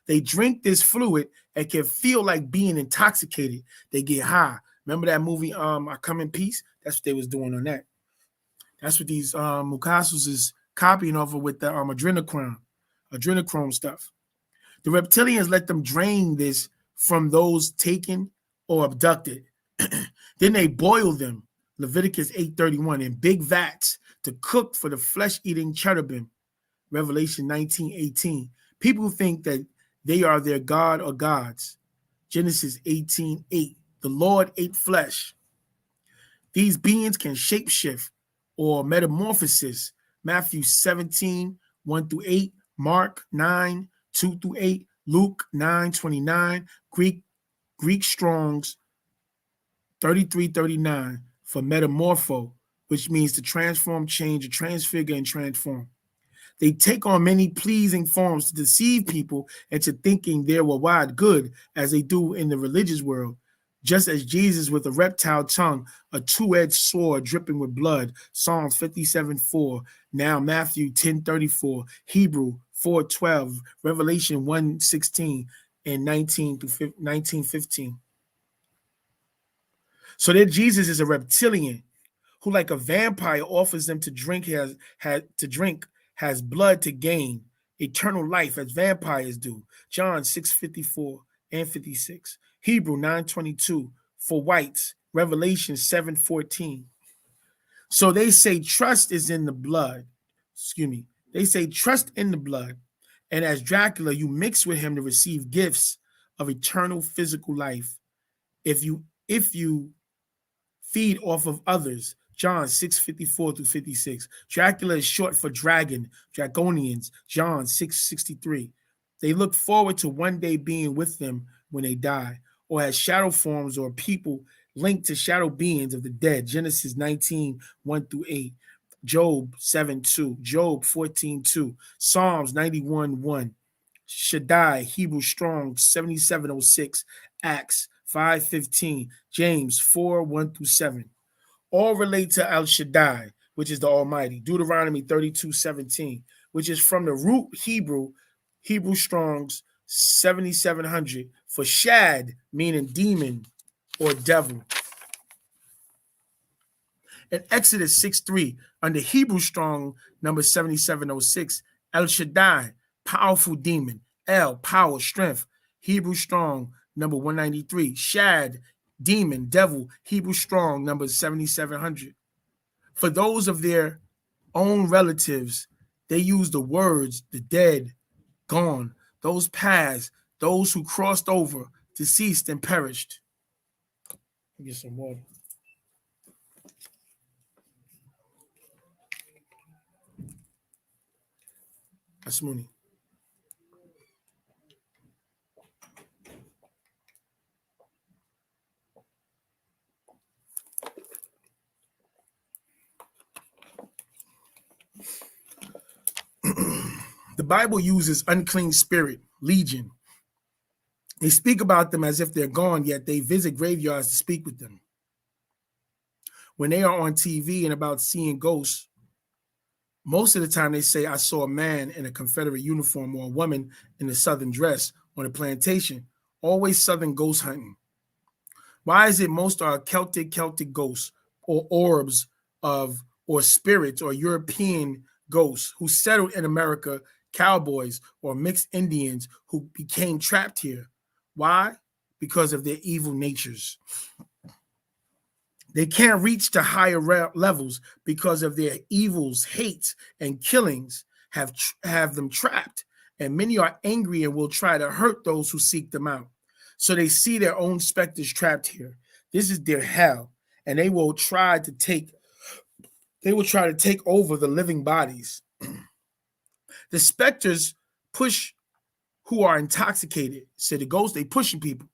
They drink this fluid and can feel like being intoxicated. They get high. Remember that movie, I Come in Peace? That's what they was doing on that. That's what these Mukasus is copying off of with the adrenochrome stuff. The reptilians let them drain this from those taken or abducted. Then they boil them, Leviticus 8:31, in big vats to cook for the flesh-eating cherubim, Revelation 19:18. People think that they are their god or gods, Genesis 18:8. The Lord ate flesh. These beings can shapeshift or metamorphosis, Matthew 17:1-8, Mark 9:2-8, Luke 9:29, Greek Strong's 33:39 for metamorpho, which means to transform, change, or transfigure and transform. They take on many pleasing forms to deceive people into thinking they're wide good, as they do in the religious world. Just as Jesus with a reptile tongue, a two-edged sword dripping with blood, Psalms 57:4, now Matthew 10:34, Hebrew 4:12, Revelation 1:16, and 19:15. So that Jesus is a reptilian who, like a vampire, offers them to drink, has blood to gain eternal life as vampires do. John 6:54 and 56. Hebrew 9:22 for whites. Revelation 7:14. So they say trust is in the blood. Excuse me. They say trust in the blood. And as Dracula, you mix with him to receive gifts of eternal physical life. If you feed off of others, John 6:54-56. Dracula is short for dragon, Draconians, John 6:63. They look forward to one day being with them when they die, or as shadow forms or people linked to shadow beings of the dead, Genesis 19:1-8. Job 7:2, Job 14:2, Psalms 91:1, Shaddai, Hebrew Strong 77:06, Acts 5:15, James 4:1-7. All relate to El Shaddai, which is the Almighty. Deuteronomy 32:17, which is from the root Hebrew Strong's 7700 for Shad, meaning demon or devil. In Exodus 6:3, under Hebrew strong number 7706, El Shaddai, powerful demon. El, power, strength. Hebrew strong number 193. Shad, demon, devil. Hebrew strong number 7700. For those of their own relatives, they use the words the dead, gone, those paths, those who crossed over, deceased and perished. Get some water. That's Mooney. The Bible uses unclean spirit, legion. They speak about them as if they're gone, yet they visit graveyards to speak with them. When they are on TV and about seeing ghosts, most of the time they say, I saw a man in a Confederate uniform or a woman in a Southern dress on a plantation, always Southern ghost hunting. Why is it most are Celtic ghosts or orbs of, or spirits or European ghosts who settled in America, cowboys or mixed Indians who became trapped here? Why? Because of their evil natures. They can't reach to higher levels because of their evils, hates, and killings have them trapped. And many are angry and will try to hurt those who seek them out. So they see their own specters trapped here. This is their hell, and they will try to take over the living bodies. The specters push who are intoxicated. So the ghosts, they pushing people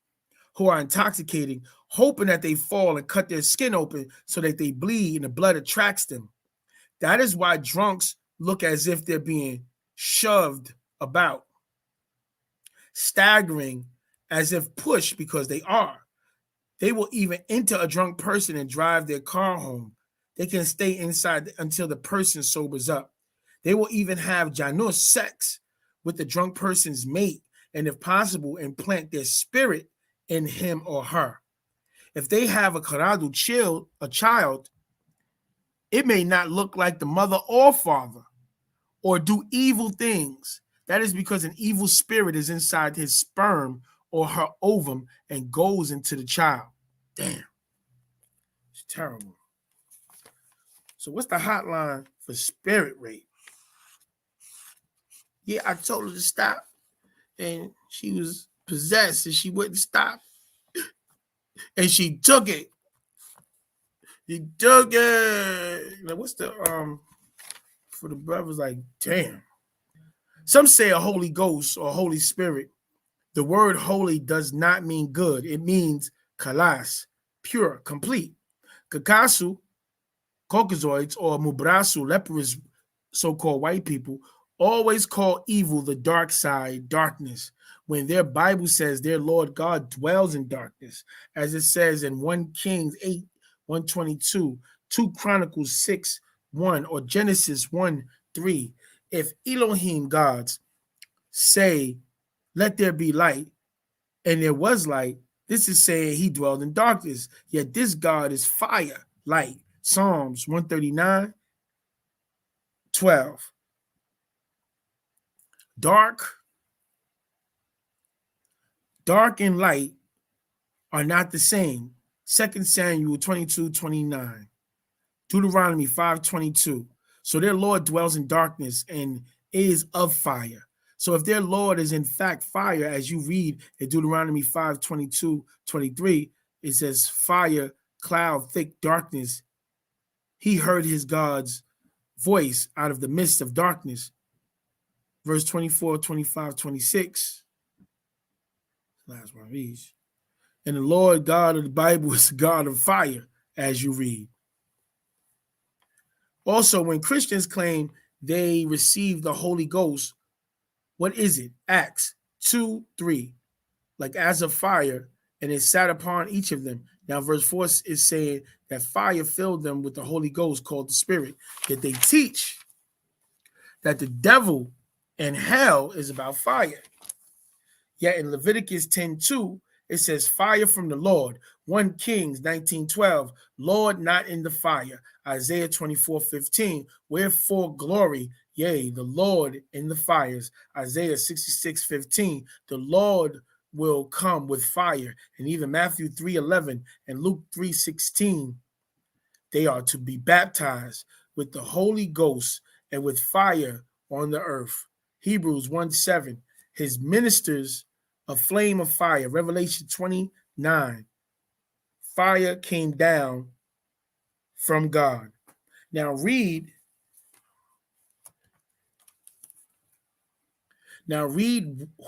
who are intoxicating, hoping that they fall and cut their skin open so that they bleed and the blood attracts them. That is why drunks look as if they're being shoved about, staggering as if pushed because they are. They will even enter a drunk person and drive their car home. They can stay inside until the person sobers up. They will even have janus sex with the drunk person's mate, and if possible, implant their spirit in him or her. If they have a karadu child, it may not look like the mother or father or do evil things. That is because an evil spirit is inside his sperm or her ovum and goes into the child. Damn. It's terrible. So what's the hotline for spirit rape? Yeah, I told her to stop, and she was possessed, and she wouldn't stop. And she took it. She took it. Now, what's the for the brothers? Like, damn. Some say a Holy Ghost or Holy Spirit. The word holy does not mean good. It means kalas, pure, complete. Kakasu, Caucasoids, or Mubrasu, leprous, so-called white people, always call evil the dark side, darkness, when their Bible says their Lord God dwells in darkness, as it says in 1 Kings 8, 122, 2 Chronicles 6, 1, or Genesis 1, 3. If Elohim gods say, let there be light, and there was light, this is saying he dwelled in darkness. Yet this God is fire, light. Psalms 139, 12. Dark and light are not the same. 2 Samuel 22, 29. Deuteronomy 5:22. So their Lord dwells in darkness and is of fire. So if their Lord is in fact fire, as you read in Deuteronomy 5:22, 23, it says fire, cloud, thick darkness. He heard his God's voice out of the midst of darkness. Verse 24, 25, 26. Last one reads. And the Lord God of the Bible is God of fire, as you read. Also, when Christians claim they received the Holy Ghost, what is it? Acts 2:3, like as of fire, and it sat upon each of them. Now, verse 4 is saying that fire filled them with the Holy Ghost called the Spirit. Yet they teach that the devil and hell is about fire. Yet in Leviticus 10:2, It says fire from the Lord. 1 Kings 19:12. Lord not in the fire. Isaiah 24:15. Wherefore glory, yea, the Lord in the fires. Isaiah 66:15. The Lord will come with fire. And even Matthew 3:11 and Luke 3:16. They are to be baptized with the Holy Ghost and with fire on the earth. Hebrews 1:7. His ministers a flame of fire. Revelation 29. Fire came down from God. Now read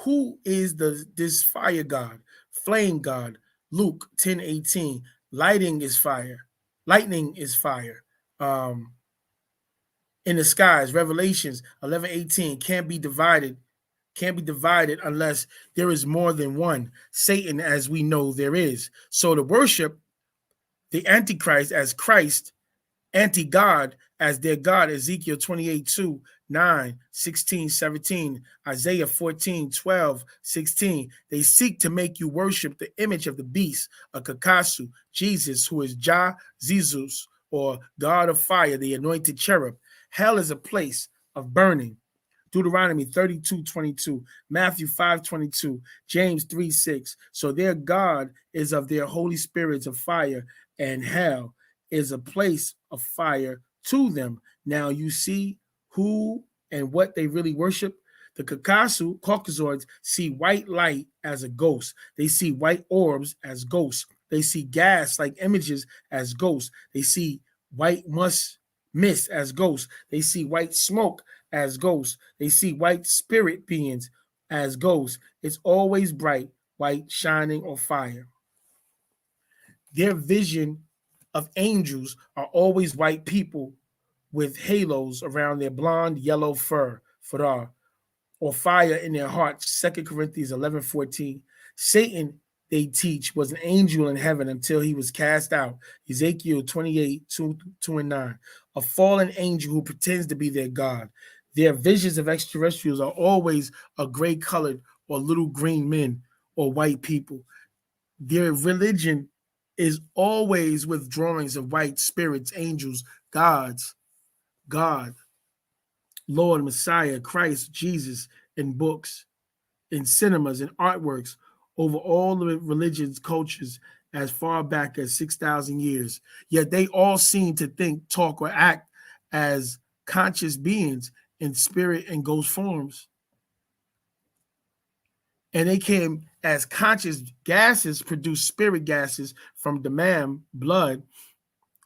who is this fire God, flame God. Luke 10:18. Lightning is fire. In the skies. Revelations 11:18. Can't be divided unless there is more than one. Satan, as we know, there is. So to worship the Antichrist as Christ, anti-God as their God, Ezekiel 28:2, 9, 16, 17, Isaiah 14, 12, 16. They seek to make you worship the image of the beast, a Kakasu, Jesus, who is Jah, Jesus, or God of fire, the anointed cherub. Hell is a place of burning. Deuteronomy 32:22, Matthew 5:22, James 3:6. So their God is of their holy spirits of fire, and hell is a place of fire to them. Now you see who and what they really worship. The Caucasoids see white light as a ghost. They see white orbs as ghosts. They see gas like images as ghosts. They see white mist as ghosts. They see white smoke as ghosts. They see white spirit beings as ghosts. It's always bright, white, shining, or fire. Their vision of angels are always white people with halos around their blonde yellow fur, farah, or fire in their hearts. 2 Corinthians 11:14. Satan, they teach, was an angel in heaven until he was cast out. Ezekiel 28:2 and 9. A fallen angel who pretends to be their God. Their visions of extraterrestrials are always a gray colored or little green men or white people. Their religion is always with drawings of white spirits, angels, gods, God, Lord, Messiah, Christ, Jesus, in books, in cinemas, in artworks, over all the religions, cultures, as far back as 6,000 years. Yet they all seem to think, talk, or act as conscious beings in spirit and ghost forms. And they can, as conscious gases, produce spirit gases from damam, blood,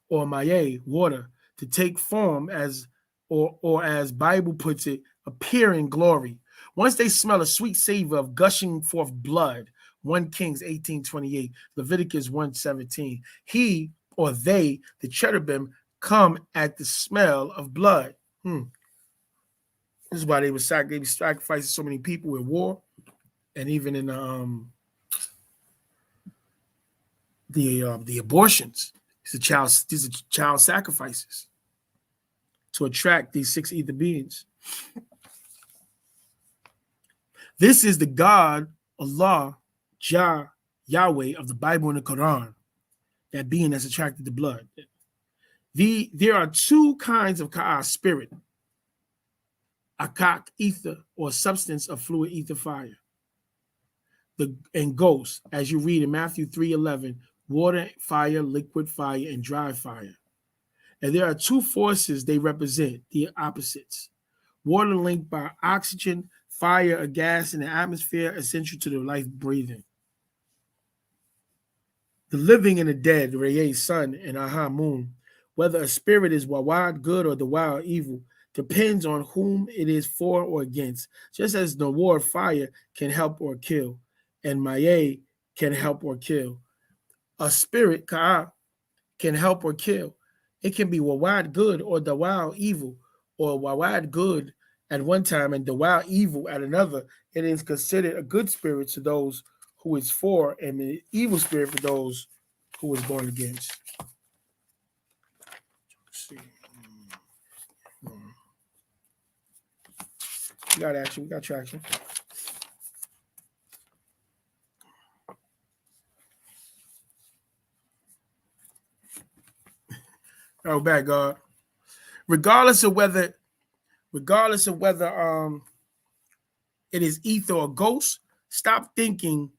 or maye, water, to take form as, or as Bible puts it, appear in glory. Once they smell a sweet savor of gushing forth blood, 1 Kings 18:28, Leviticus 1:17, he or they, the cherubim, come at the smell of blood. This is why they were sacrificing so many people in war, and even in the abortions. These are child sacrifices to attract these six ether beings. This is the God, Allah, Jah, Yahweh of the Bible and the Quran, that being that's attracted to blood. There are two kinds of Ka'ah spirit, Akak ether, or substance of fluid ether fire, and ghost, as you read in Matthew 3:11, water, fire, liquid fire, and dry fire. And there are two forces they represent, the opposites. Water linked by oxygen, fire, a gas in the atmosphere, essential to the life breathing. The living and the dead, Reye, sun, and Aha, moon. Whether a spirit is Wawad, good, or the wild, evil, depends on whom it is for or against. Just as the war, fire, can help or kill, and Maye can help or kill. A spirit, Ka'ah, can help or kill. It can be Wawad, good, or the wild, evil, or Wawad, good at one time and the wild, evil at another. It is considered a good spirit to those who is for, and the evil spirit for those who is born against. Let's see. We got action. We got traction. Oh, bad God. Regardless of whether it is ether or ghost, stop thinking,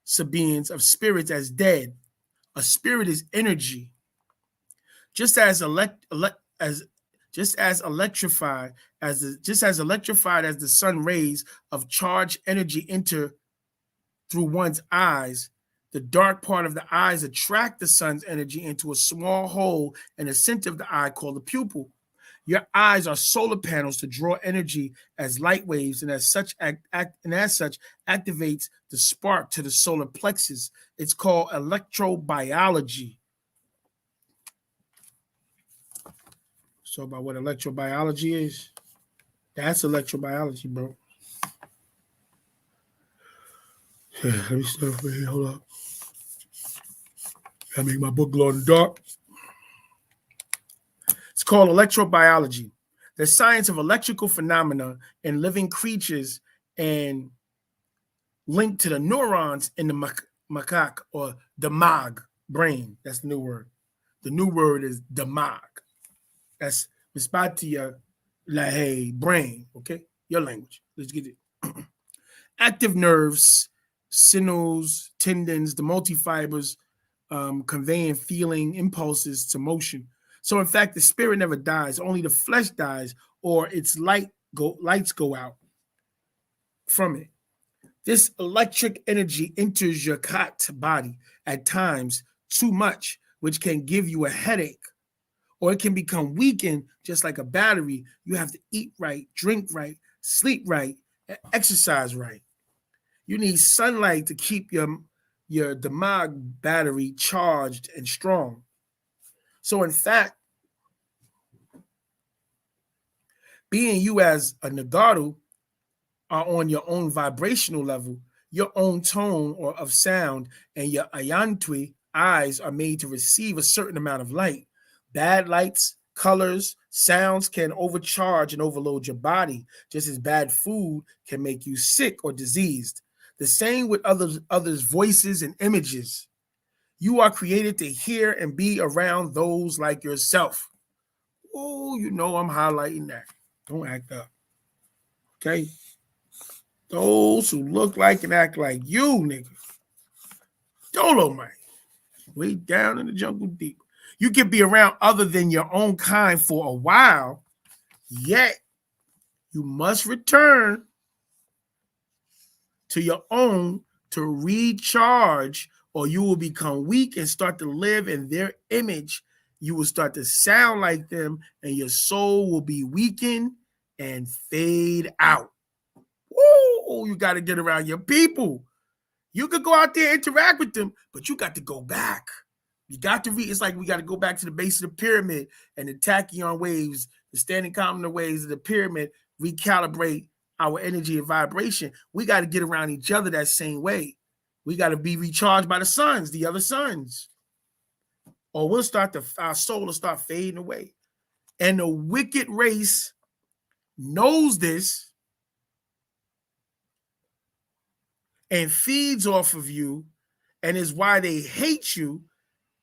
Sabians, of spirits as dead. A spirit is energy. Just as electrified as the sun rays of charged energy enter through one's eyes, the dark part of the eyes attract the sun's energy into a small hole in the center of the eye called the pupil. Your eyes are solar panels to draw energy as light waves, and as such activates the spark to the solar plexus. It's called electrobiology. So about what electrobiology is? That's electrobiology, bro. Yeah, let me start over here. Hold up. I make my book glow in the dark. It's called electrobiology, the science of electrical phenomena in living creatures and linked to the neurons in the macaque or damag brain. That's the new word. The new word is damag. That's mispatia lahe brain. Okay, your language. Let's get it. Active nerves, sinews, tendons, the multifibers, conveying feeling impulses to motion. So in fact, the spirit never dies, only the flesh dies, or its lights go out from it. This electric energy enters your body at times too much, which can give you a headache, or it can become weakened just like a battery. You have to eat right, drink right, sleep right, and exercise right. You need sunlight to keep your damag battery charged and strong. So in fact, being you as a Nagaru are on your own vibrational level, your own tone or of sound, and your ayantui eyes are made to receive a certain amount of light. Bad lights, colors, sounds can overcharge and overload your body, just as bad food can make you sick or diseased. The same with others' voices and images. You are created to hear and be around those like yourself. Oh, you know I'm highlighting that. Don't act up. Okay? Those who look like and act like you, nigga. Dolomite. Way down in the jungle deep. You can be around other than your own kind for a while, yet you must return to your own to recharge, or you will become weak and start to live in their image. You will start to sound like them, and your soul will be weakened and fade out. Woo! You got to get around your people. You could go out there and interact with them, but you got to go back. You got to it's like we got to go back to the base of the pyramid and the tachyon waves, the standing commoner waves of the pyramid, recalibrate our energy and vibration. We got to get around each other that same way. We got to be recharged by the suns, the other suns. Or we'll our soul will start fading away. And the wicked race knows this and feeds off of you, and is why they hate you,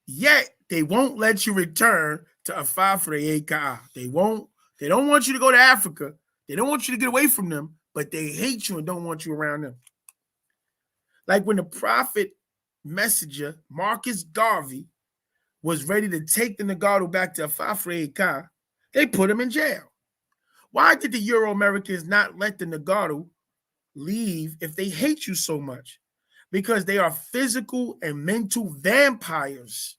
yet they won't let you return to Afafre. They don't want you to go to Africa. They don't want you to get away from them, but they hate you and don't want you around them. Like when the prophet messenger, Marcus Garvey, was ready to take the Nagaru back to Afafre, they put him in jail. Why did the Euro-Americans not let the Nagaru leave if they hate you so much? Because they are physical and mental vampires,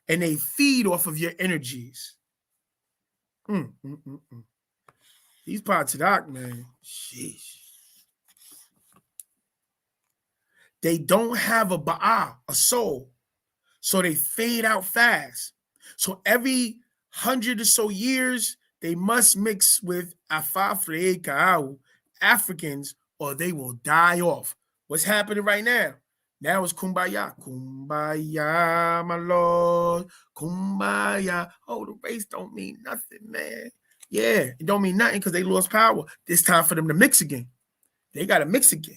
and they feed off of your energies. These parts of TARAQ, man, sheesh. They don't have a ba'a, a soul, so they fade out fast. So every 100 or so years, they must mix with Afafre Ka'au, Africans, or they will die off. What's happening right now? Now it's kumbaya. Kumbaya, my lord. Kumbaya. Oh, the race don't mean nothing, man. Yeah, it don't mean nothing because they lost power. It's time for them to mix again. They got to mix again.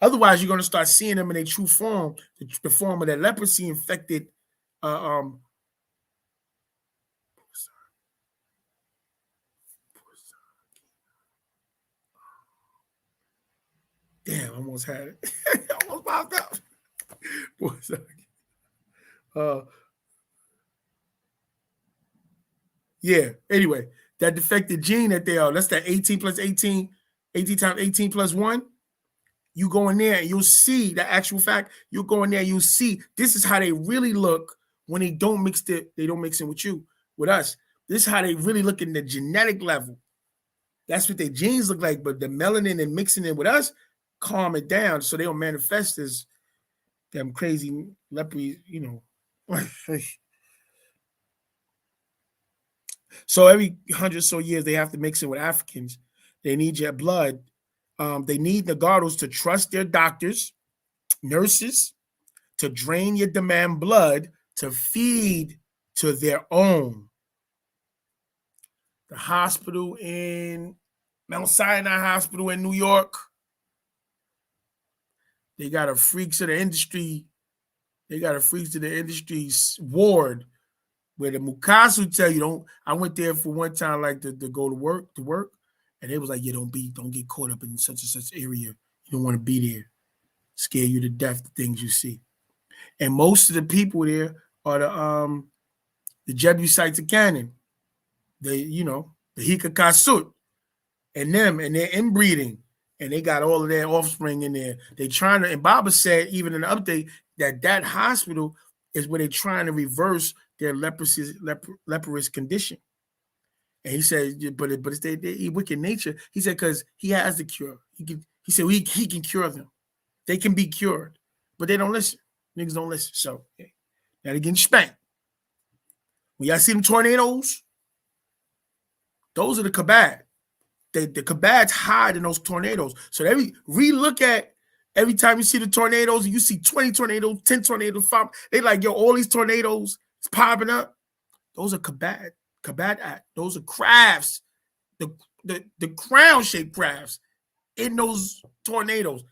Otherwise, you're going to start seeing them in their true form, the form of that leprosy infected almost had it. Almost popped up. One second. Yeah. Anyway, that defective gene that they are, that's that 18 plus 18, 18 times 18 plus 1. You go in there and you'll see the actual fact. You'll go in there, you'll see this is how they really look when they don't mix in with you, with us. This is how they really look in the genetic level. That's what their genes look like, but the melanin and mixing it with us calm it down so they don't manifest as them crazy leprosy, So every 100 or so years, they have to mix it with Africans. They need your blood. They need the Nagaros to trust their doctors, nurses, to drain your demand blood to feed to their own. The hospital in Mount Sinai Hospital in New York, they got a freaks of the industry. They got a freaks of the industry ward where the Mukasu tell you don't. I went there for one time, like to go to work, and it was like, don't get caught up in such and such area. You don't want to be there. Scare you to death, the things you see. And most of the people there are the Jebusites of Canaan, the Hikakasut, and them, and they're inbreeding, and they got all of their offspring in there. They trying to, and Baba said even in the update that hospital is where they're trying to reverse their leprous condition. And he said, but it's their wicked nature. He said because he has the cure. He said he can cure them. They can be cured, but they don't listen. Niggas don't listen. So now they're getting spanked. When y'all see them tornadoes, those are the kabad. The kabads hide in those tornadoes. So look at every time you see the tornadoes, and you see 20 tornadoes, 10 tornadoes, 5. They like, all these tornadoes is popping up. Those are kabad act. Those are crafts, the crown-shaped crafts in those tornadoes.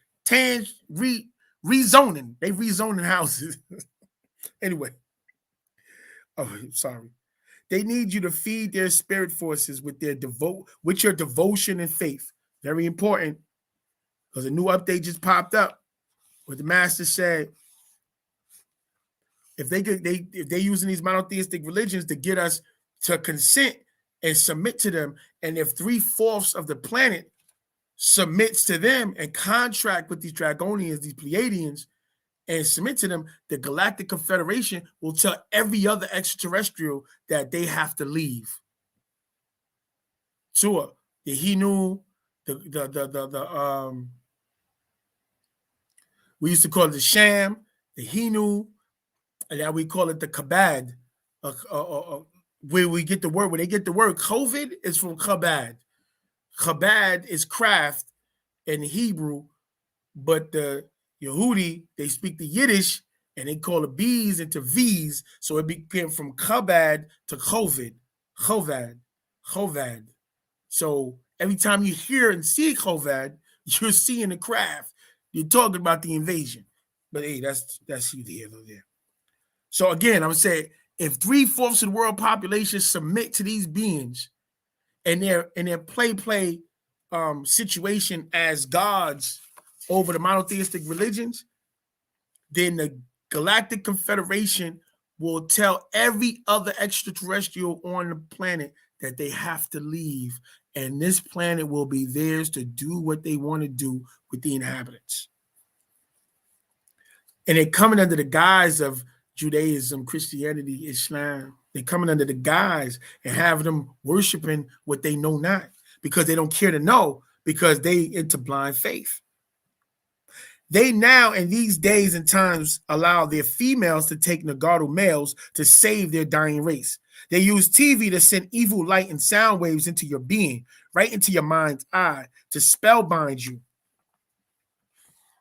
Rezoning. They rezoning houses. Anyway. Oh, sorry. They need you to feed their spirit forces with your devotion and faith. Very important. Because a new update just popped up where the master said, if they're using these monotheistic religions to get us to consent and submit to them, and if 3/4 of the planet submits to them and contract with these Dragonians, these Pleiadians, and submit to them, the Galactic Confederation will tell every other extraterrestrial that they have to leave. Tua, the Hinu, we used to call it the Sham, the Hinu, and now we call it the Kabad. Where we get the word, where they get the word COVID is from Kabad. Kabad is craft in Hebrew, but the Yehudi, they speak the Yiddish and they call the B's into V's. So it became from Kabad to COVID. Chovad. So every time you hear and see Chovad, you're seeing the craft. You're talking about the invasion. But hey, that's either here or there. So again, I would say if 3/4 of the world population submit to these beings and their play situation as gods over the monotheistic religions, then the Galactic Confederation will tell every other extraterrestrial on the planet that they have to leave, and this planet will be theirs to do what they want to do with the inhabitants. And they're coming under the guise of Judaism, Christianity, Islam. They're coming under the guise and have them worshiping what they know not, because they don't care to know, because they into blind faith. They now, in these days and times, allow their females to take Nagaru males to save their dying race. They use TV to send evil light and sound waves into your being, right into your mind's eye, to spellbind you.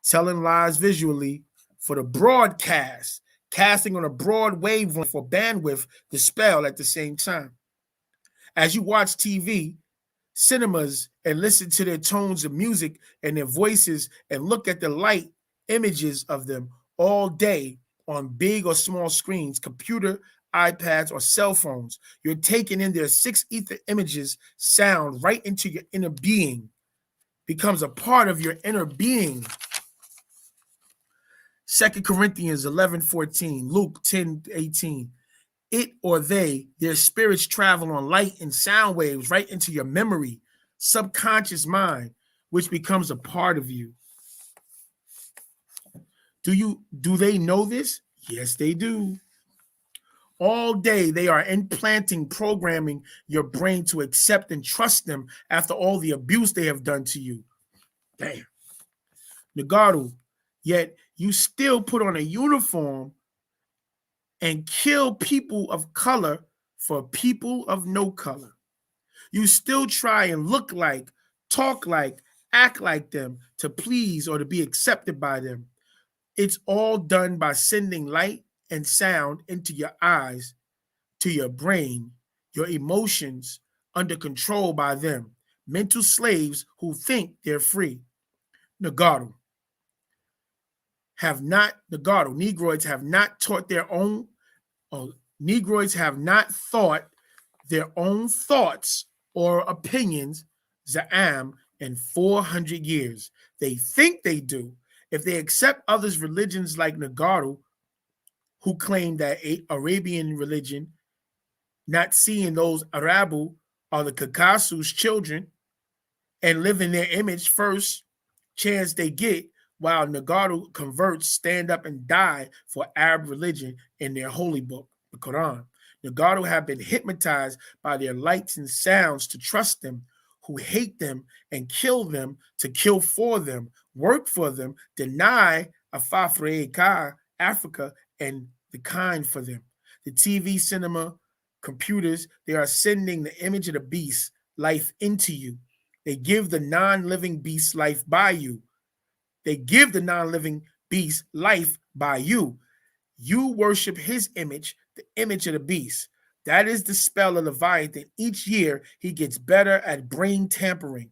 Telling lies visually for the broadcast, casting on a broad wavelength for bandwidth to spell at the same time. As you watch TV, cinemas, and listen to their tones of music and their voices and look at the light images of them all day on big or small screens, computer, iPads, or cell phones, you're taking in their 6 ether images, sound right into your inner being, becomes a part of your inner being. 2 Corinthians 11:14, Luke 10:18. It or they, their spirits travel on light and sound waves right into your memory, subconscious mind, which becomes a part of you. Do they know this? Yes, they do. All day they are implanting, programming your brain to accept and trust them after all the abuse they have done to you. Damn. Nagaru, yet you still put on a uniform and kill people of color for people of no color. You still try and look like, talk like, act like them to please or to be accepted by them. It's all done by sending light and sound into your eyes, to your brain, your emotions under control by them. Mental slaves who think they're free. Nagaru. Negroids have not taught their own, Negroids have not thought their own thoughts or opinions, Za'am, in 400 years. They think they do. If they accept others' religions like Nagaru, who claim that Arabian religion, not seeing those Arabu are the Kakasu's children and live in their image first chance they get, while Nagaru converts, stand up and die for Arab religion in their holy book, the Quran. Nagaru have been hypnotized by their lights and sounds to trust them, who hate them and kill them to kill for them, work for them, deny Afafre Africa and the kind for them. The TV, cinema, computers, they are sending the image of the beast life into you. They give the non-living beast life by you. They give the non-living beast life by you. You worship his image, the image of the beast. That is the spell of Leviathan. Each year, he gets better at brain tampering.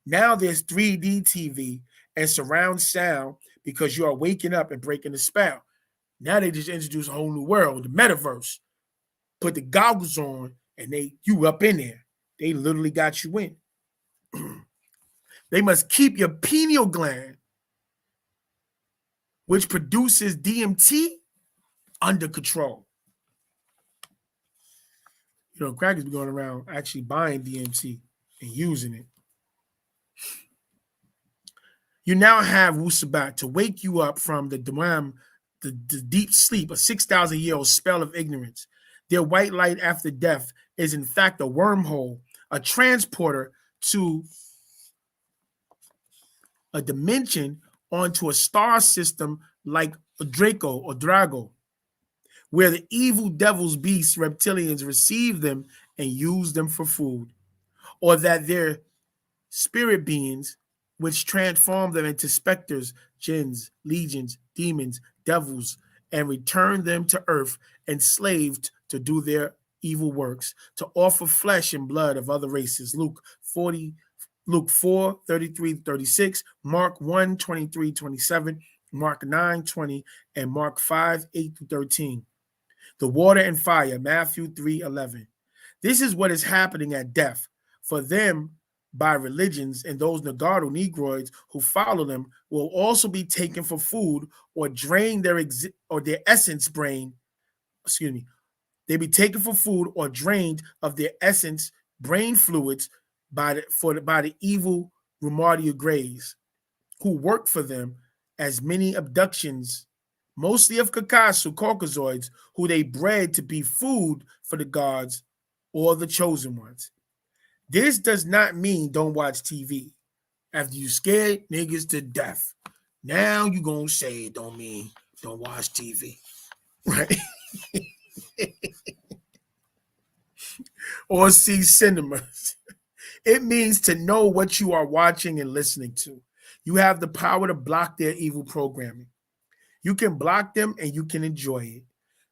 Now there's 3D TV and surround sound because you are waking up and breaking the spell. Now they just introduce a whole new world, the metaverse. Put the goggles on and you up in there. They literally got you in. They must keep your pineal gland, which produces DMT, under control. You know, crackers be going around actually buying DMT and using it. You now have Wusabat to wake you up from the Dwam, the deep sleep, a 6,000-year-old spell of ignorance. Their white light after death is in fact a wormhole, a transporter to a dimension onto a star system like a Draco or Drago, where the evil devils, beasts, reptilians receive them and use them for food, or that their spirit beings, which transform them into specters, jinns, legions, demons, devils, and return them to earth, enslaved to do their evil works, to offer flesh and blood of other races. Luke 4, 33, 36, Mark 1, 23, 27, Mark 9, 20, and Mark 5, 8 to 13. The water and fire, Matthew 3, 11. This is what is happening at death. For them, by religions, and those Nagaru Negroids who follow them will also be taken for food or drain their essence brain. Excuse me. They be taken for food or drained of their essence brain fluids by the evil Rumardia Greys, who work for them as many abductions, mostly of Kakasu Caucasoids, who they bred to be food for the gods or the chosen ones. This does not mean don't watch TV. After you scared niggas to death, now you gonna say it don't mean don't watch TV, right? Or see cinemas. It means to know what you are watching and listening to. You have the power to block their evil programming. You can block them and you can enjoy it.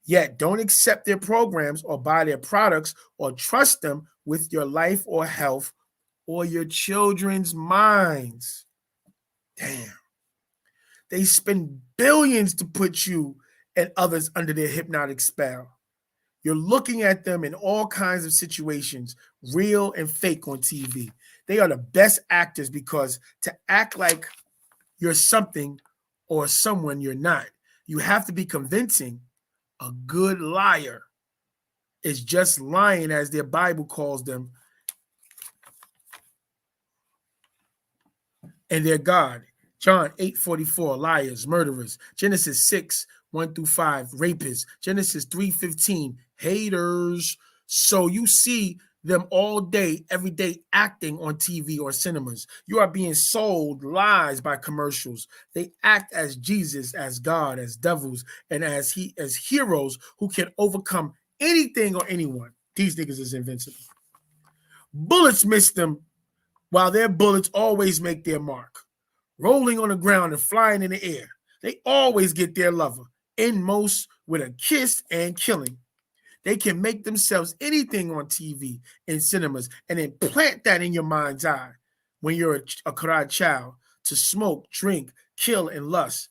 Yet don't accept their programs or buy their products or trust them with your life or health or your children's minds. Damn. They spend billions to put you and others under their hypnotic spell. You're looking at them in all kinds of situations, real and fake, on TV. They are the best actors because to act like you're something or someone you're not. You have to be convincing. A good liar is just lying, as their Bible calls them, and their God. John 8:44, liars, murderers. Genesis 6:1-5, rapists. Genesis 3:15, haters. So you see them all day, every day, acting on TV or cinemas. You are being sold lies by commercials. They act as Jesus, as God, as devils, and as heroes who can overcome anything or anyone. These niggas is invincible. Bullets miss them, while their bullets always make their mark. Rolling on the ground and flying in the air. They always get their lover, in most with a kiss and killing. They can make themselves anything on TV and cinemas and implant that in your mind's eye when you're a karate child to smoke, drink, kill, and lust.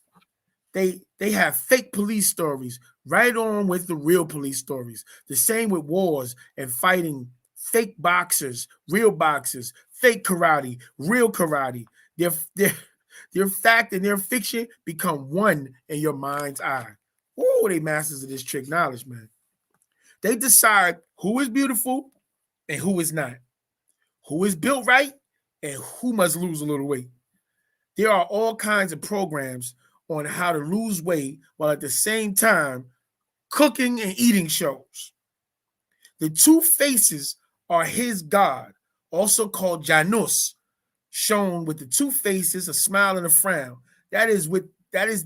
They have fake police stories right on with the real police stories. The same with wars and fighting, fake boxers, real boxers, fake karate, real karate. Their fact and their fiction become one in your mind's eye. Oh, they masters of this trick knowledge, man. They decide who is beautiful and who is not, who is built right and who must lose a little weight. There are all kinds of programs on how to lose weight while at the same time cooking and eating shows. The two faces are his God, also called Janus, shown with the two faces, a smile and a frown. That is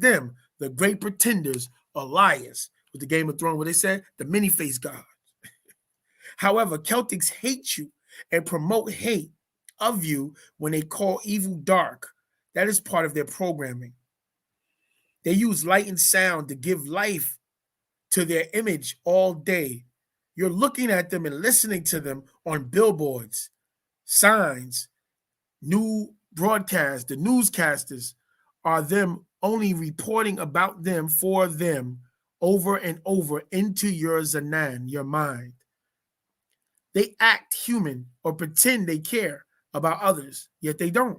them, the great pretenders or liars. With the Game of Thrones, where they said the many-faced God. However, Celtics hate you and promote hate of you when they call evil dark. That is part of their programming. They use light and sound to give life to their image all day. You're looking at them and listening to them on billboards, signs, new broadcasts. The newscasters are them only reporting about them for them over and over into your zanan, your mind. They act human or pretend they care about others, yet they don't.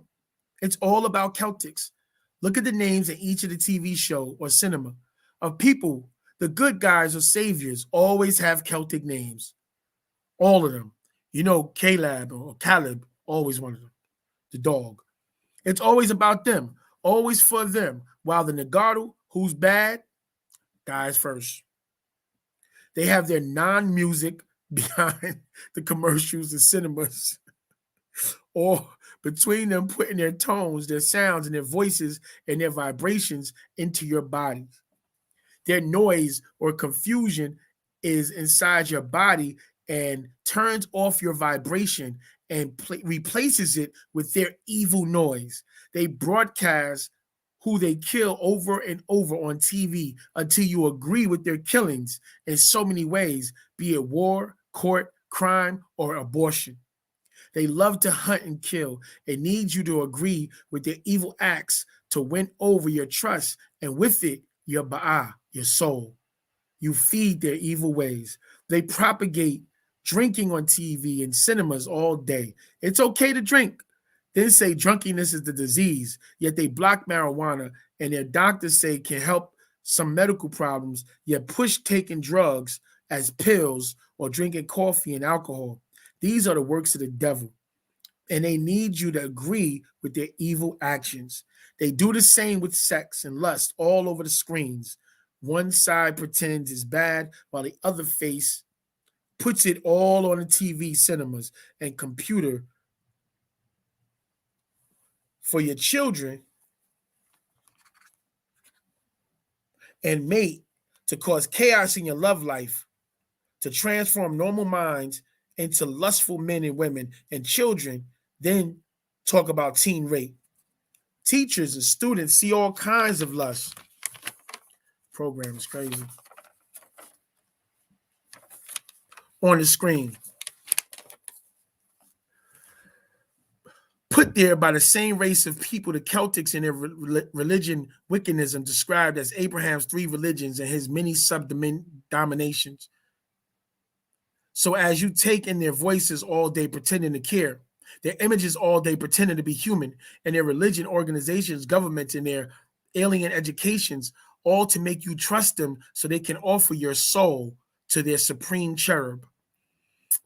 It's all about Celtics. Look at the names in each of the TV show or cinema of people. The good guys or saviors always have Celtic names. All of them. You know, Caleb or Caleb, always one of them. The dog. It's always about them, always for them. While the Nagaru, who's bad, dies first. They have their non-music behind the commercials and cinemas, or between them putting their tones, their sounds, and their voices and their vibrations into your bodies. Their noise or confusion is inside your body and turns off your vibration and replaces it with their evil noise. They broadcast who they kill over and over on TV until you agree with their killings in so many ways, be it war, court, crime, or abortion. They love to hunt and kill and need you to agree with their evil acts to win over your trust, and with it, your ba'ah, your soul. You feed their evil ways. They propagate drinking on TV and cinemas all day. It's okay to drink. Then say drunkenness is the disease, yet they block marijuana and their doctors say can help some medical problems, yet push taking drugs as pills or drinking coffee and alcohol. These are the works of the devil, and they need you to agree with their evil actions. They do the same with sex and lust all over the screens. One side pretends it's bad while the other face puts it all on the TV, cinemas, and computer for your children and mate to cause chaos in your love life, to transform normal minds into lustful men and women and children, then talk about teen rape. Teachers and students see all kinds of lust. Program is crazy. On the screen. Put there by the same race of people, the Celtics and their religion wickedism described as Abraham's 3 religions and his many subdominations. So as you take in their voices all day pretending to care, their images all day pretending to be human, and their religion organizations, governments, and their alien educations all to make you trust them so they can offer your soul to their supreme cherub,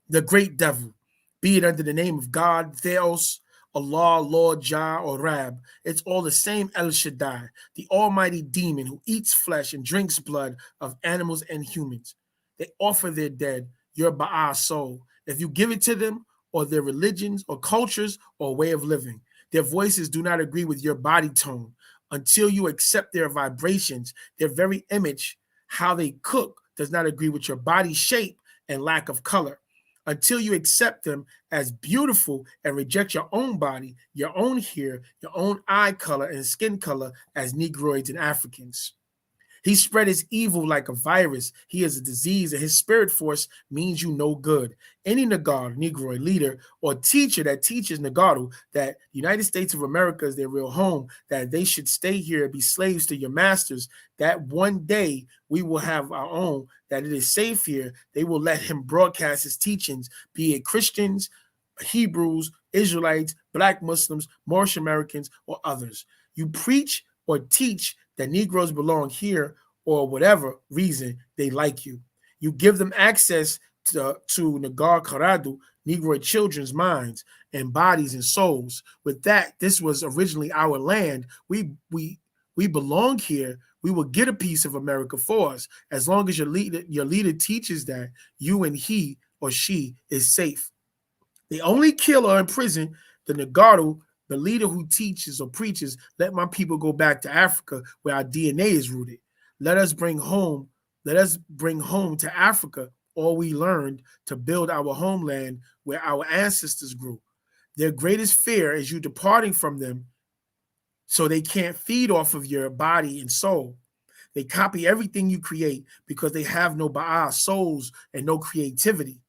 the great devil, be it under the name of God, Theos, Allah, Lord, Jah, or Rab. It's all the same El Shaddai, the almighty demon who eats flesh and drinks blood of animals and humans. They offer their dead your Ba'a soul. If you give it to them, or their religions, or cultures, or way of living, their voices do not agree with your body tone. Until you accept their vibrations, their very image, how they cook, does not agree with your body shape and lack of color. Until you accept them as beautiful and reject your own body, your own hair, your own eye color and skin color as Negroids and Africans. He spread his evil like a virus. He is a disease, and his spirit force means you no good. Any Nagar, Negroid leader, or teacher that teaches Nagaru that the United States of America is their real home, that they should stay here and be slaves to your masters, that one day we will have our own, that it is safe here, they will let him broadcast his teachings, be it Christians, Hebrews, Israelites, Black Muslims, Moorish Americans, or others. You preach or teach that Negroes belong here or whatever reason they like you. You give them access to Nagar Karadu, Negroid children's minds and bodies and souls. With that, this was originally our land. We belong here. We will get a piece of America for us as long as your leader teaches that you and he or she is safe. They only kill or imprison the Nagaru, the leader who teaches or preaches, let my people go back to Africa where our DNA is rooted. Let us bring home to Africa all we learned to build our homeland where our ancestors grew. Their greatest fear is you departing from them so they can't feed off of your body and soul. They copy everything you create because they have no Ba'a souls and no creativity.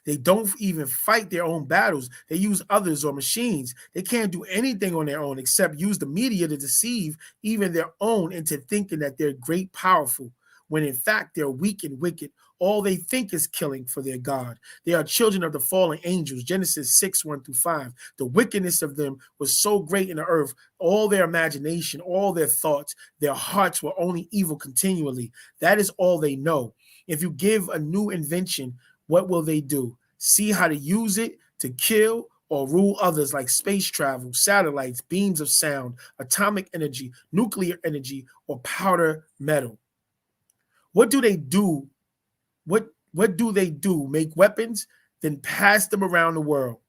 They don't even fight their own battles. They use others or machines. They can't do anything on their own except use the media to deceive even their own into thinking that they're great, powerful, when in fact they're weak and wicked. All they think is killing for their God. They are children of the fallen angels, Genesis 6:1-5. The wickedness of them was so great in the earth, all their imagination, all their thoughts, their hearts were only evil continually. That is all they know. If you give a new invention, what will they do? See how to use it to kill or rule others, like space travel, satellites, beams of sound, atomic energy, nuclear energy, or powder metal. What do they do? What do they do? Make weapons, then pass them around the world.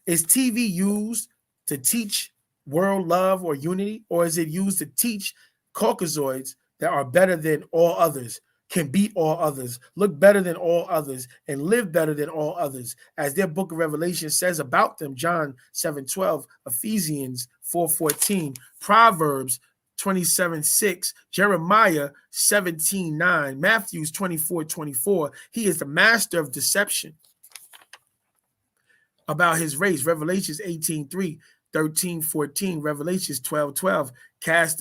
Is TV used to teach world love or unity, or is it used to teach Caucasoids that are better than all others, can beat all others, look better than all others, and live better than all others, as their book of Revelation says about them, John 7:12, Ephesians 4:14, Proverbs 27:6, Jeremiah 17:9, Matthew 24:24. He is the master of deception about his race, Revelations 18:3, 13:14, Revelations 12:12, cast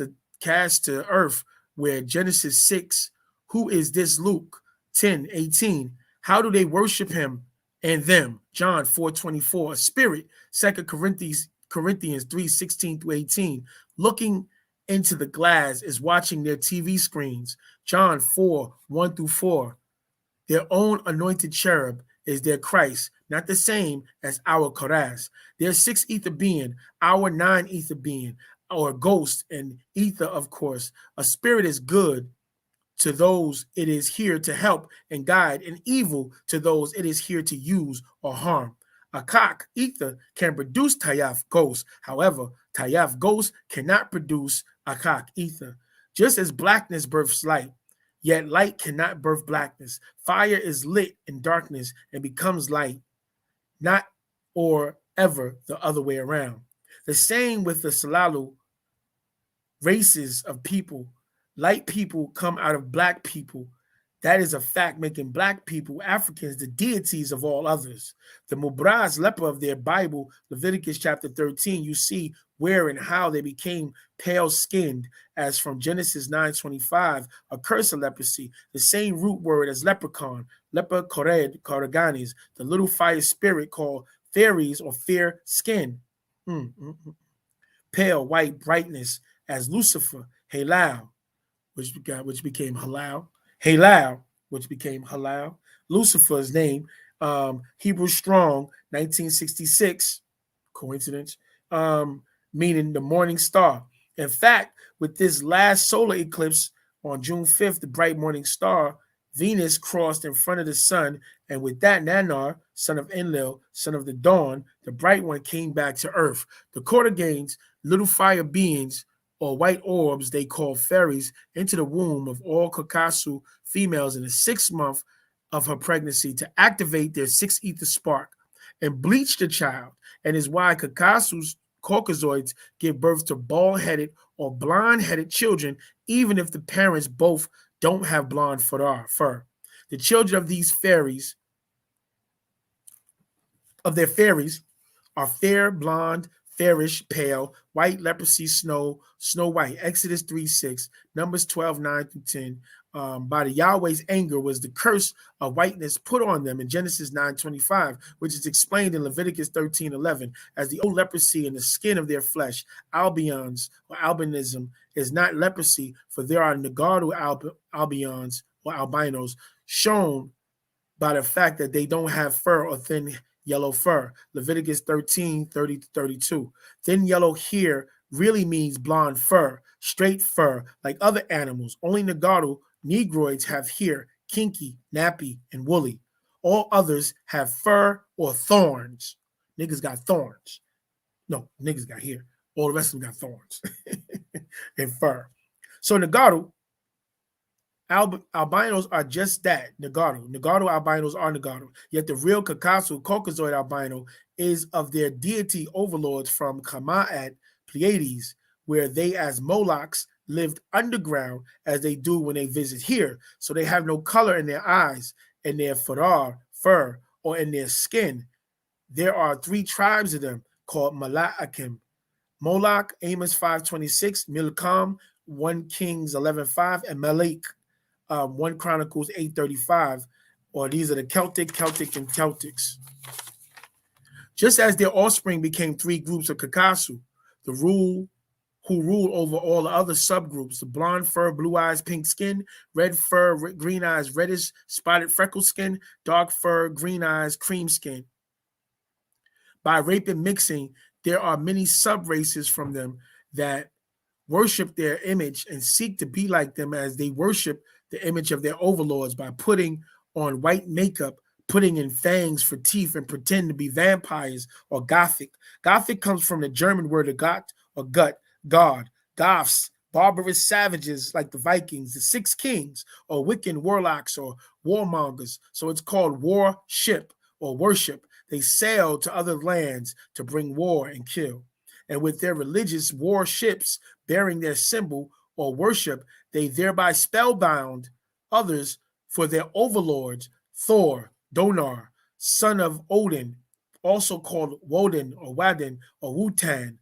to earth, where Genesis 6, who is this Luke 10:18, how do they worship him and them, John 4:24, a spirit, 2 Corinthians 3:16-18, looking into the glass is watching their TV screens, John 4:1-4, their own anointed cherub is their Christ, not the same as our Koras. Their 6 ether being, our 9 ether being, our ghost and ether, of course. A spirit is good to those it is here to help and guide, and evil to those it is here to use or harm. Akak, ether, can produce Tayaf, ghost. However, Tayaf, ghost, cannot produce Akak, ether. Just as blackness births light, yet light cannot birth blackness. Fire is lit in darkness and becomes light, not or ever the other way around. The same with the Salalu races of people. Light people come out of black people. That is a fact, making black people, Africans, the deities of all others. The Mubraz leper of their Bible, Leviticus chapter 13, you see where and how they became pale-skinned, as from Genesis 9:25, a curse of leprosy, the same root word as leprechaun, leper kored, koraganis, the little fire spirit called fairies or fair skin. Pale white brightness as Lucifer, Halal, which became Halal, which became Halal. Lucifer's name, Hebrew Strong, 1966, coincidence, meaning the morning star. In fact, with this last solar eclipse on June 5th, the bright morning star, Venus crossed in front of the sun, and with that, Nanar, son of Enlil, son of the dawn, the bright one, came back to Earth. The Quartergains, little fire beings, or white orbs they call fairies, into the womb of all Kakasu females in the 6th month of her pregnancy to activate their 6 ether spark and bleach the child, and is why Kakasu's Caucasoids give birth to bald-headed or blonde-headed children, even if the parents both don't have blonde fur. The children of these fairies, are fair, blonde, fairish, pale, white, leprosy, snow white. Exodus 3:6, Numbers 12:9-10. By the Yahweh's anger was the curse of whiteness put on them in Genesis 9:25, which is explained in Leviticus 13:11 as the old leprosy in the skin of their flesh. Albions or albinism is not leprosy, for there are Nagaru albions or albinos shown by the fact that they don't have fur or thin yellow fur. Leviticus 13:30-32. Thin yellow here really means blonde fur, straight fur, like other animals. Only Nagaru Negroids have here, kinky, nappy, and woolly. All others have fur or thorns. Niggas got thorns. No, niggas got here. All the rest of them got thorns and fur. So Nagaru, albinos are just that, Nagaru. Nagaru albinos are Nagaru. Yet the real Caucasoid albino is of their deity overlords from Kama'at, Pleiades, where they as Molochs lived underground as they do when they visit here. So they have no color in their eyes, in their fur, or in their skin. There are 3 tribes of them called Mala'akim. Moloch, Amos 5:26, Milcom, 1 Kings 11:5, and Malik, 1 Chronicles 8:35, or these are the Celtic, and Celtics. Just as their offspring became 3 groups of Kakasu, who rule over all the other subgroups: the blonde fur, blue eyes, pink skin; red fur, green eyes, reddish, spotted freckle skin; dark fur, green eyes, cream skin. By rape and mixing, there are many sub-races from them that worship their image and seek to be like them as they worship the image of their overlords by putting on white makeup, putting in fangs for teeth, and pretend to be vampires or Gothic. Gothic comes from the German word of Gott or gut, God. Goths, barbarous savages like the Vikings, the 6 kings, or Wiccan warlocks or warmongers. So it's called worship or worship. They sail to other lands to bring war and kill. And with their religious warships bearing their symbol or worship, they thereby spellbound others for their overlords. Thor, Donar, son of Odin, also called Woden or Wadden or Wutan.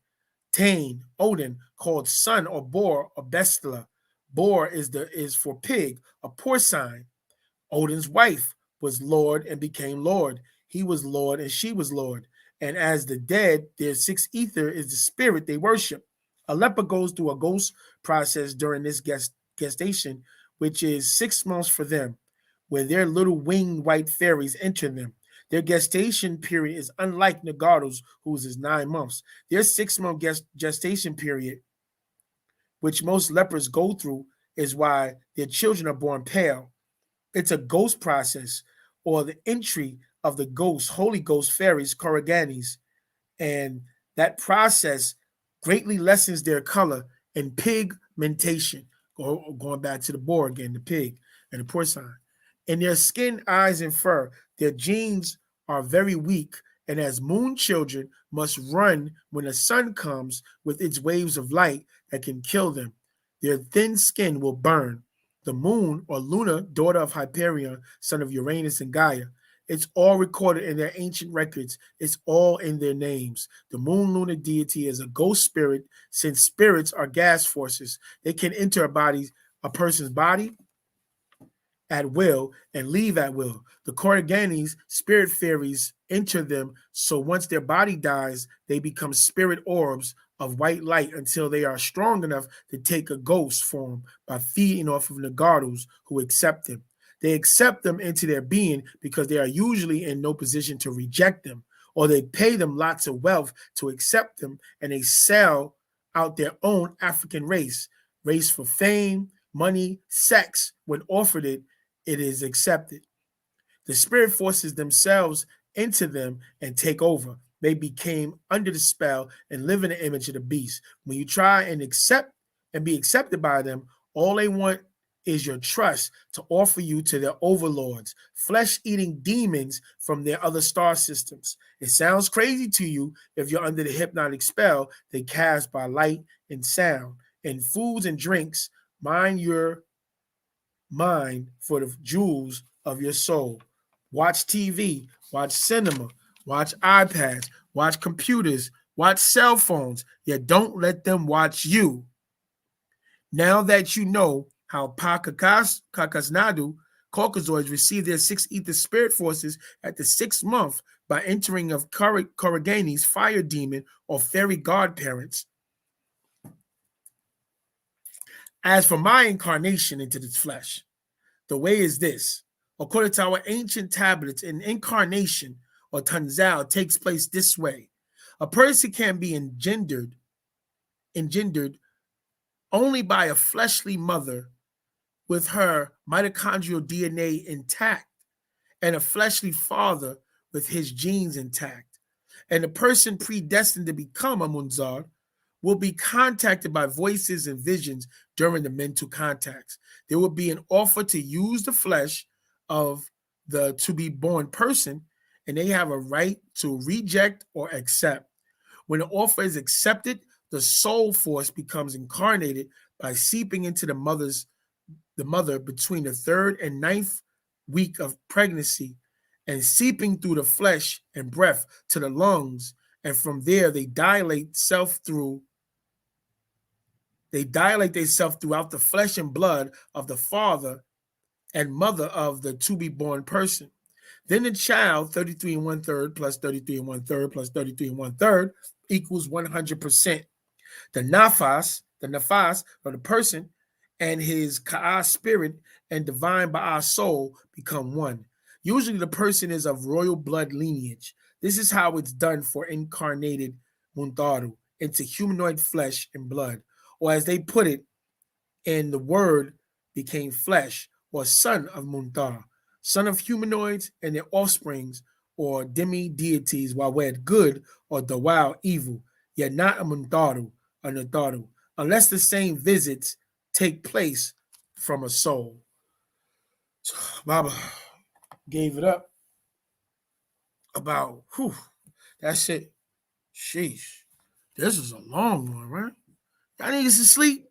Tane, Odin, called son or boar or bestla. Boar is for pig, a porcine. Odin's wife was Lord and became Lord. He was Lord and she was Lord. And as the dead, their 6 ether is the spirit they worship. A leper goes through a ghost process during this gestation, which is 6 months for them, when their little winged white fairies enter them. Their gestation period is unlike Nagaru's, whose is 9 months. Their 6-month gestation period, which most lepers go through, is why their children are born pale. It's a ghost process, or the entry of the ghosts, Holy Ghost fairies, Korriganis, and that process greatly lessens their color and pigmentation. Going back to the boar again, the pig and the porcine. In their skin, eyes, and fur, their genes are very weak, and as moon children must run when the sun comes with its waves of light that can kill them. Their thin skin will burn. The moon, or Luna, daughter of Hyperion, son of Uranus and Gaia. It's all recorded in their ancient records. It's all in their names. The moon lunar deity is a ghost spirit, since spirits are gas forces. They can enter a person's body at will and leave at will. The Korriganis, spirit fairies, enter them, so once their body dies, they become spirit orbs of white light until they are strong enough to take a ghost form by feeding off of Nagaros who accept them. They accept them into their being because they are usually in no position to reject them, or they pay them lots of wealth to accept them, and they sell out their own African race for fame, money, sex. When offered it, it is accepted. The spirit forces themselves into them and take over. They became under the spell and live in the image of the beast. When you try and accept and be accepted by them, all they want is your trust to offer you to their overlords, flesh-eating demons from their other star systems. It sounds crazy to you if you're under the hypnotic spell they cast by light and sound. And foods and drinks, mind your mind for the jewels of your soul. Watch TV, watch cinema, watch iPads, watch computers, watch cell phones, yet don't let them watch you. Now that you know how Kakasnadu Caucasoids receive their six ether spirit forces at the 6th month by entering of Korrigani's fire demon or fairy godparents. As for my incarnation into this flesh, the way is this. According to our ancient tablets, an incarnation or tanzal takes place this way. A person can be engendered only by a fleshly mother with her mitochondrial DNA intact and a fleshly father with his genes intact. And the person predestined to become a munzar will be contacted by voices and visions during the mental contacts. There will be an offer to use the flesh of the to be born person, and they have a right to reject or accept. When the offer is accepted, the soul force becomes incarnated by seeping into the mother between the 3rd and 9th week of pregnancy and seeping through the flesh and breath to the lungs, and from there they dilate themselves throughout the flesh and blood of the father and mother of the to be born person. Then the child, 33 and 1/3 plus 33 and 1/3 plus 33 and 1/3 equals 100%. The nafas of the person and his Ka'ah spirit and divine Ba'a soul become one. Usually the person is of royal blood lineage. This is how it's done for incarnated Muntaru into humanoid flesh and blood, or as they put it, and the word became flesh, or son of Muntar, son of humanoids and their offsprings, or demi-deities, wawed good, or dawal evil, yet not a Muntaru, a Nataru, unless the same visits take place from a soul. Baba gave it up about, that's it. Sheesh. This is a long one, right? Y'all niggas asleep?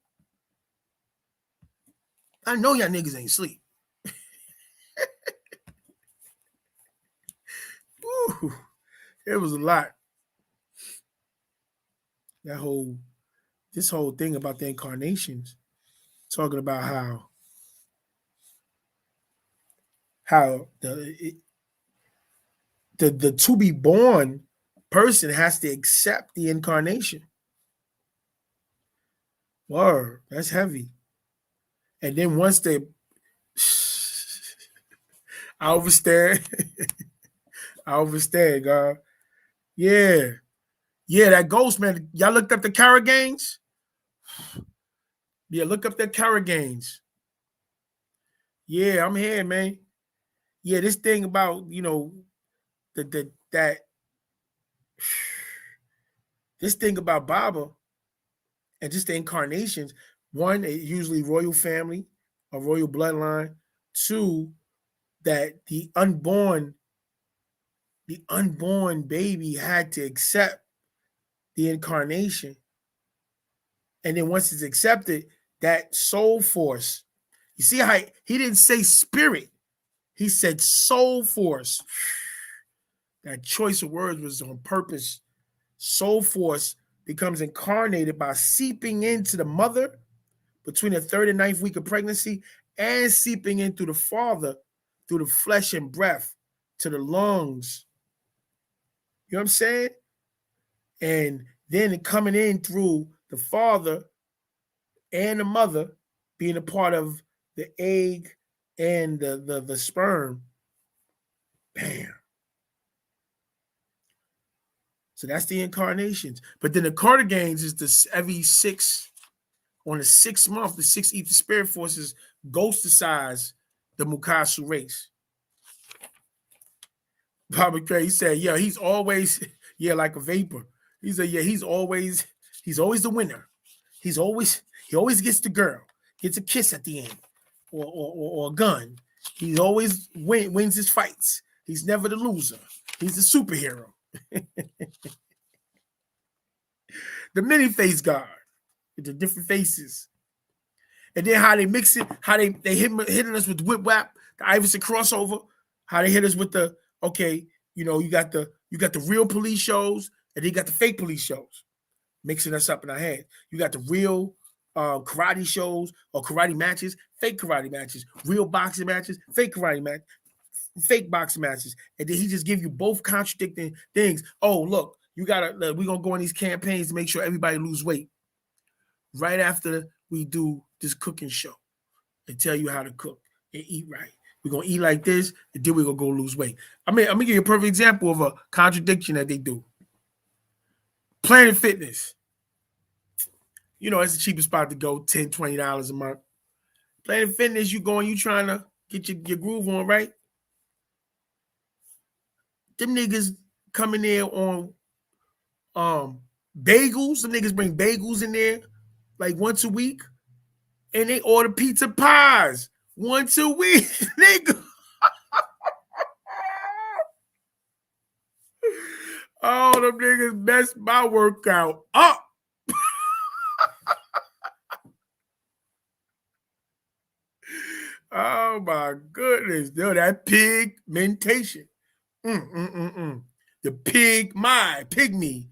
I know y'all niggas ain't sleep. Ooh, it was a lot. This whole thing about the incarnations, talking about how the to be born person has to accept the incarnation. Word, that's heavy. And then once they, I overstand, God. Yeah, that ghost man. Y'all looked up the Caragains? Yeah, look up the Caragains. Yeah, I'm here, man. Yeah, this thing about that this thing about Baba and just the incarnations. One, usually royal family, a royal bloodline. Two, that the unborn baby had to accept the incarnation. And then once it's accepted, that soul force. You see how he didn't say spirit. He said soul force. That choice of words was on purpose. Soul force becomes incarnated by seeping into the mother between the 3rd and 9th week of pregnancy and seeping in through the father, through the flesh and breath, to the lungs. You know what I'm saying? And then coming in through the father and the mother being a part of the egg and the sperm. Bam. So that's the incarnations. But then the Carter gains is this every on the 6th month, the 6 ether spirit forces ghosticize the Mukasu race. Bobby Cray said, yeah, he's always, yeah, like a vapor. He said, yeah, he's always the winner. He always gets the girl, gets a kiss at the end, or a gun. He always wins his fights. He's never the loser. He's the superhero. The many face guard with the different faces. And then how they mix it, how they hitting us with whip whap, the Iverson crossover, how they hit us with the, okay, you got the real police shows and then you got the fake police shows, mixing us up in our head. You got the real karate shows or karate matches, fake karate matches, real boxing matches, fake karate match, fake boxing matches. And then he just give you both contradicting things. Oh, look, we're gonna go on these campaigns to make sure everybody lose weight. Right after we do this cooking show and tell you how to cook and eat right. We're going to eat like this, and then we're going to go lose weight. I'm going to give you a perfect example of a contradiction that they do. Planet Fitness. It's the cheapest spot to go, $10, $20 a month. Planet Fitness, you trying to get your groove on, right? Them niggas coming there on bagels. Some niggas bring bagels in there like once a week. And they order pizza pies once a week. Nigga. Oh, them niggas messed my workout up. Oh my goodness. Yo, that pigmentation. The pygmy.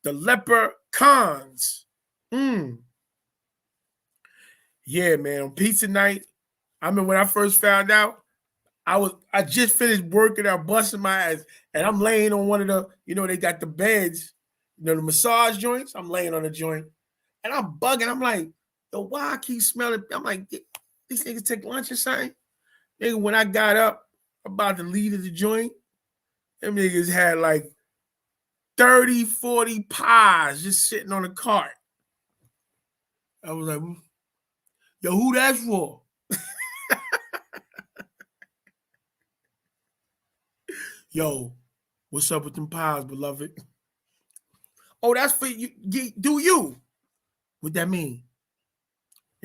The leprechauns. Yeah, man. On pizza night, I mean, when I first found out, I just finished working out, busting my ass, and I'm laying on one of the, they got the beds, the massage joints. I'm laying on a joint, and I'm bugging. I'm like, yo, why I keep smelling? I'm like, these niggas take lunch or something? Nigga, when I got up about to leave the joint, them niggas had like 30, 40 pies just sitting on the cart. I was like, yo, who that's for? Yo, what's up with them pies, beloved? Oh, that's for you. Do you? What that mean?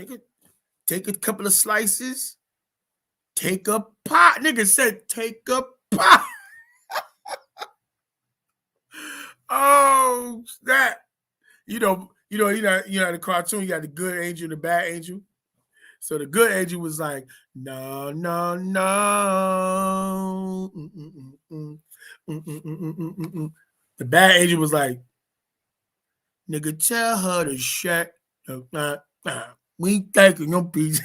Nigga, take a couple of slices. Take a pie. Nigga said, take a pie. Oh, that. The cartoon, you got the good angel and the bad angel. So the good angel was like, no, no, no. The bad angel was like, nigga, tell her to shut up. We ain't taking no piece.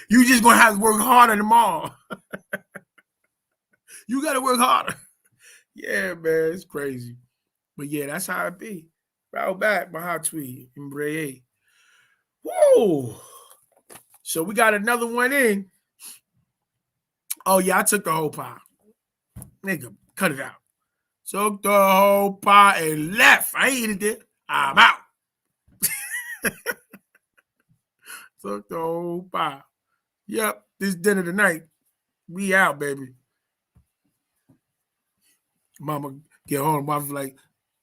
You just gonna have to work harder tomorrow. You gotta work harder. Yeah, man, it's crazy. But yeah, that's how it be. Right back, my hot tweet, Embrace. Whoa. So we got another one in. Oh, yeah, I took the whole pie. Nigga, cut it out. Took the whole pie and left. I ain't eating it. I'm out. Took the whole pie. Yep, this dinner tonight. We out, baby. Mama get home. Mama's like,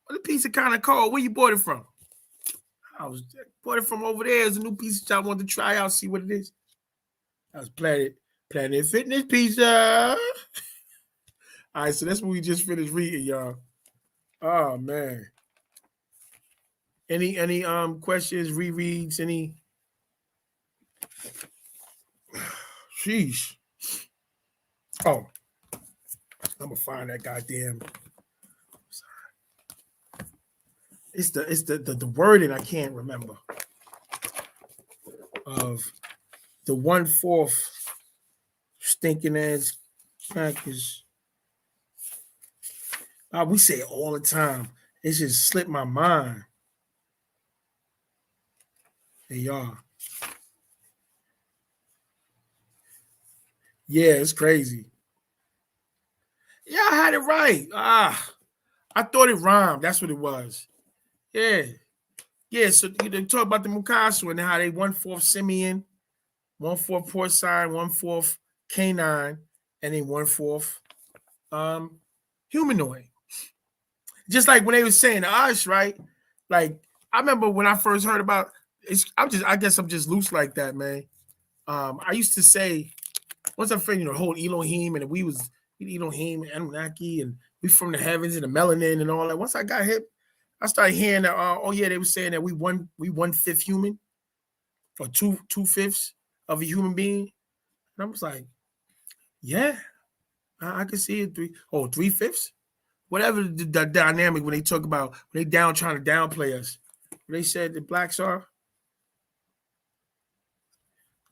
well, the pizza kind of cold. Where you bought it from? I bought it from over there. It's a new pizza I wanted to try out, see what it is. I was Planet Fitness Pizza. All right, so that's what we just finished reading, y'all. Oh man. Any questions, rereads, any? Sheesh. Oh, I'm gonna find that goddamn. It's the wording I can't remember of the 1/4 stinking ass crackers. We say it all the time. It just slipped my mind. Hey, y'all. Yeah, it's crazy. Yeah, I had it right. I thought it rhymed. That's what it was. Yeah. Yeah, so they talk about the Mukasu and how they 1/4 simian, 1/4 porcine, 1/4 canine, and then 1/4 humanoid. Just like when they were saying to us, right? Like I remember when I first heard about I guess I'm just loose like that, man. I used to say once I figured the whole Elohim and we Elohim and Anunnaki and we from the heavens and the melanin and all that. Once I got hip, I started hearing that. Oh yeah, they were saying that we 1/5 human or 2/5 of a human being, and I was like, yeah, I can see it. 3/5, whatever the dynamic when they talk about when they trying to downplay us. They said the blacks are.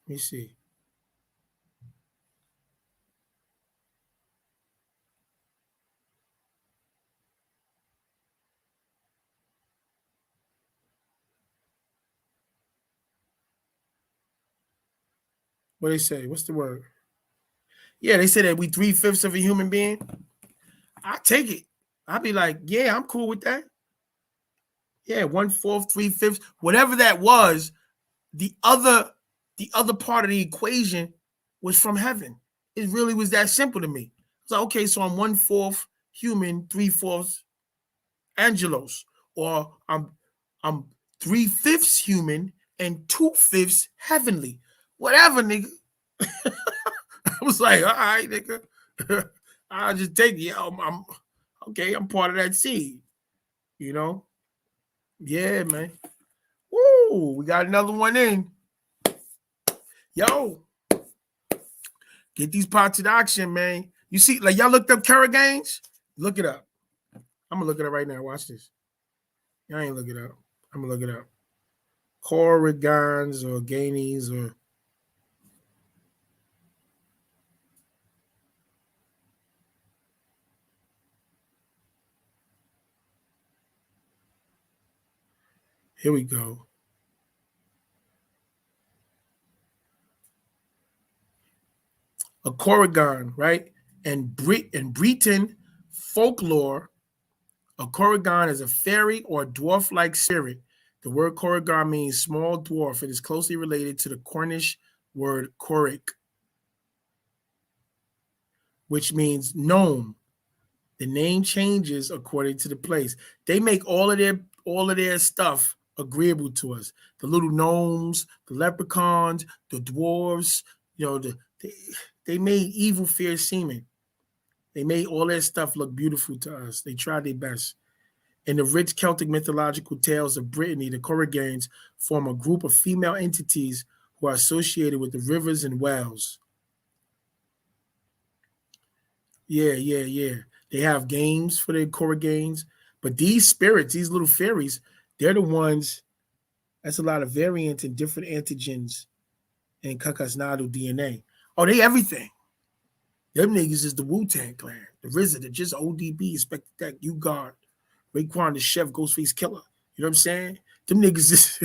Let me see. What they say? What's the word? Yeah, they said that we 3/5 of a human being. I take it. I'd be like, yeah, I'm cool with that. Yeah, 1/4, 3/5, whatever that was. The other part of the equation was from heaven. It really was that simple to me. It's like, okay, so I'm 1/4 human, 3/4 angelos, or I'm 3/5 human and 2/5 heavenly. Whatever, nigga. I was like, all right, nigga. I'll just take it. Yeah, I'm okay. I'm part of that seed. You know? Yeah, man. Woo! We got another one in. Yo, get these pots in action, man. You see, like y'all looked up Caragains? Look it up. I'm gonna look it up right now. Watch this. Y'all ain't look it up. I'm gonna look it up. Corrigans or Gainies or here we go. A Corrigan, right? And Breton folklore, a Corrigan is a fairy or dwarf-like spirit. The word Corrigan means small dwarf. It is closely related to the Cornish word Corric, which means gnome. The name changes according to the place. They make all of their stuff agreeable to us. The little gnomes, the leprechauns, the dwarves, you know, they made evil fear seeming. They made all that stuff look beautiful to us. They tried their best. In the rich Celtic mythological tales of Brittany, the Corrigans form a group of female entities who are associated with the rivers and wells. Yeah. They have games for their Corrigans, but these spirits, these little fairies, they're the ones. That's a lot of variants and different antigens in Kakasnadu DNA. Oh, they everything. Them niggas is the Wu-Tang Clan, the RZA, the just ODB, Inspector Deck, U-Guard, Raekwon the Chef, Ghostface Killer. You know what I'm saying? Them niggas is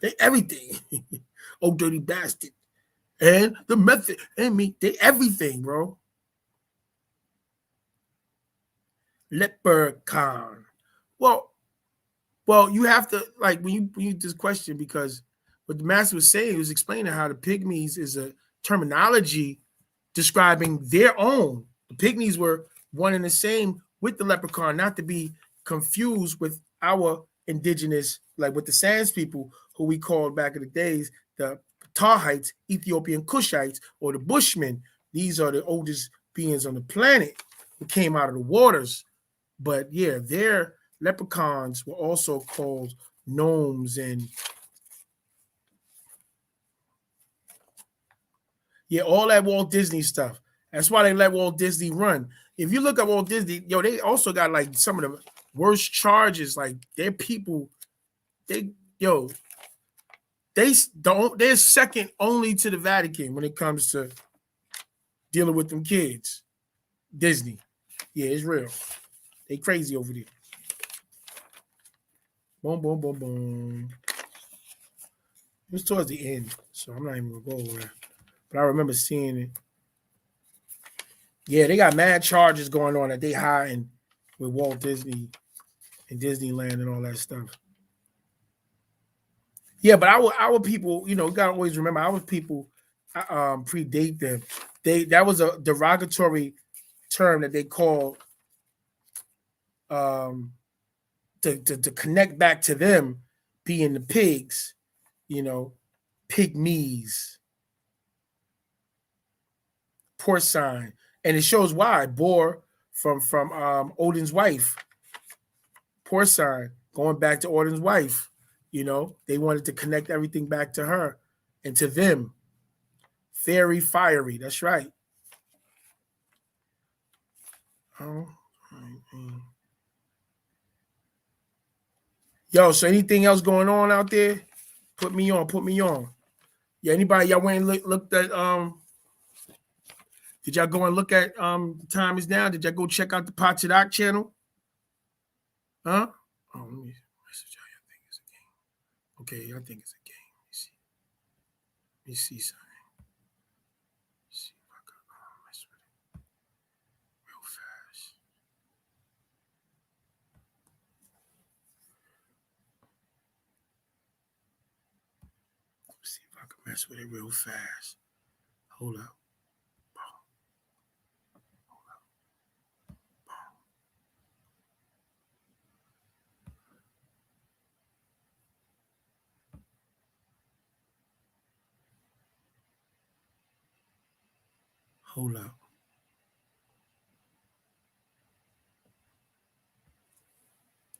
they everything. Oh, Dirty Bastard. And the Method and me, they everything, bro. Leprechaun. Well, you have to like when you this question because what the master was saying was explaining how the pygmies is a terminology describing their own. The pygmies were one and the same with the leprechaun, not to be confused with our indigenous, like with the Sans people, who we called back in the days the Tarhites, Ethiopian Cushites, or the Bushmen. These are the oldest beings on the planet who came out of the waters. But yeah, their leprechauns were also called gnomes and yeah, all that Walt Disney stuff. That's why they let Walt Disney run. If you look at Walt Disney, they also got like some of the worst charges. Like their people, they're second only to the Vatican when it comes to dealing with them kids. Disney, yeah, it's real. They crazy over there. Boom, boom, boom, boom. It was towards the end, so I'm not even gonna go over that. But I remember seeing it. Yeah, they got mad charges going on that they hiding with Walt Disney and Disneyland and all that stuff. Yeah, but our people, you know, you gotta always remember our people predate them. That was a derogatory term that they called to connect back to them being the pigs, you know, pygmies, porcine, and it shows why. Boar from Odin's wife, porcine, going back to Odin's wife. You know, they wanted to connect everything back to her and to them. Fairy, fiery. That's right. Oh, yo, so anything else going on out there? Put me on. Put me on. Yeah, anybody y'all went and looked at did y'all go and look at The Time Is Now? Did y'all go check out the TARAQ channel? Huh? Oh, let me message y'all. I think it's a game. Okay, I think it's a game. Let me see something. See if I can mess with it real fast. See if I can mess with it real fast. Hold up. Hold up.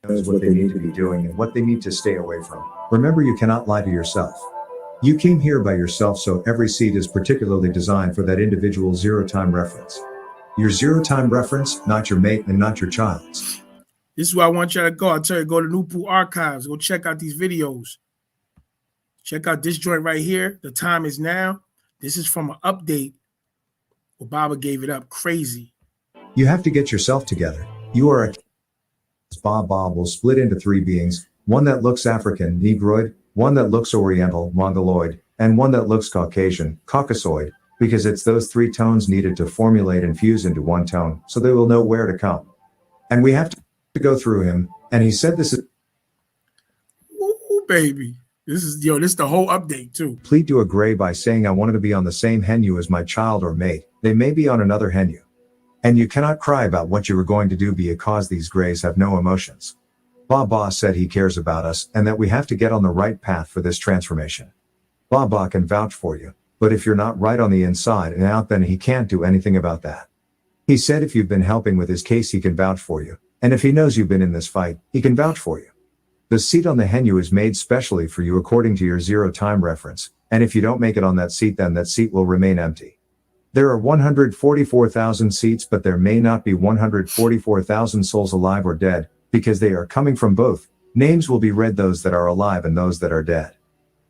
Knows what they need to be doing and what they need to stay away from. Remember, you cannot lie to yourself. You came here by yourself, so every seed is particularly designed for that individual zero-time reference. Your zero-time reference, not your mate and not your child's. This is where I want you to go. I'll tell you, go to Nupu Archives. Go check out these videos. Check out this joint right here. The Time Is Now. This is from an update where Baba gave it up. Crazy. You have to get yourself together. You are a Bob will split into three beings, one that looks African, Negroid, one that looks Oriental, Mongoloid, and one that looks Caucasian, Caucasoid, because it's those three tones needed to formulate and fuse into one tone, so they will know where to come. And we have to go through him, and he said this is Ooh, baby. This is the whole update too. plead to a gray by saying I wanted to be on the same henu as my child or mate. They may be on another henu. And you cannot cry about what you were going to do because these grays have no emotions. Baba said he cares about us and that we have to get on the right path for this transformation. Baba can vouch for you, but if you're not right on the inside and out, then he can't do anything about that. He said if you've been helping with his case, he can vouch for you. And if he knows you've been in this fight, he can vouch for you. The seat on the henu is made specially for you according to your zero-time reference, and if you don't make it on that seat, then that seat will remain empty. There are 144,000 seats, but there may not be 144,000 souls alive or dead, because they are coming from both. Names will be read, those that are alive and those that are dead.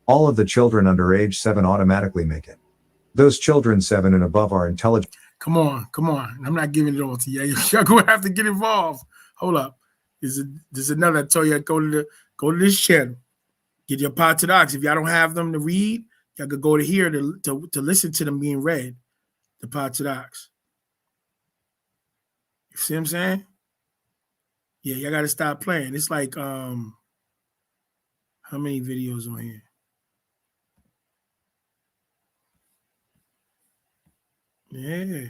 All of the children under age 7 automatically make it. Those children 7 and above are intelligent. Come on. I'm not giving it all to you. Y'all gonna have to get involved. Hold up. There's another. I told you, go to this channel. Get your TARAQ. If y'all don't have them to read, y'all could go to here to listen to them being read. The TARAQ. You see what I'm saying? Yeah, y'all gotta stop playing. It's like how many videos on here? Yeah.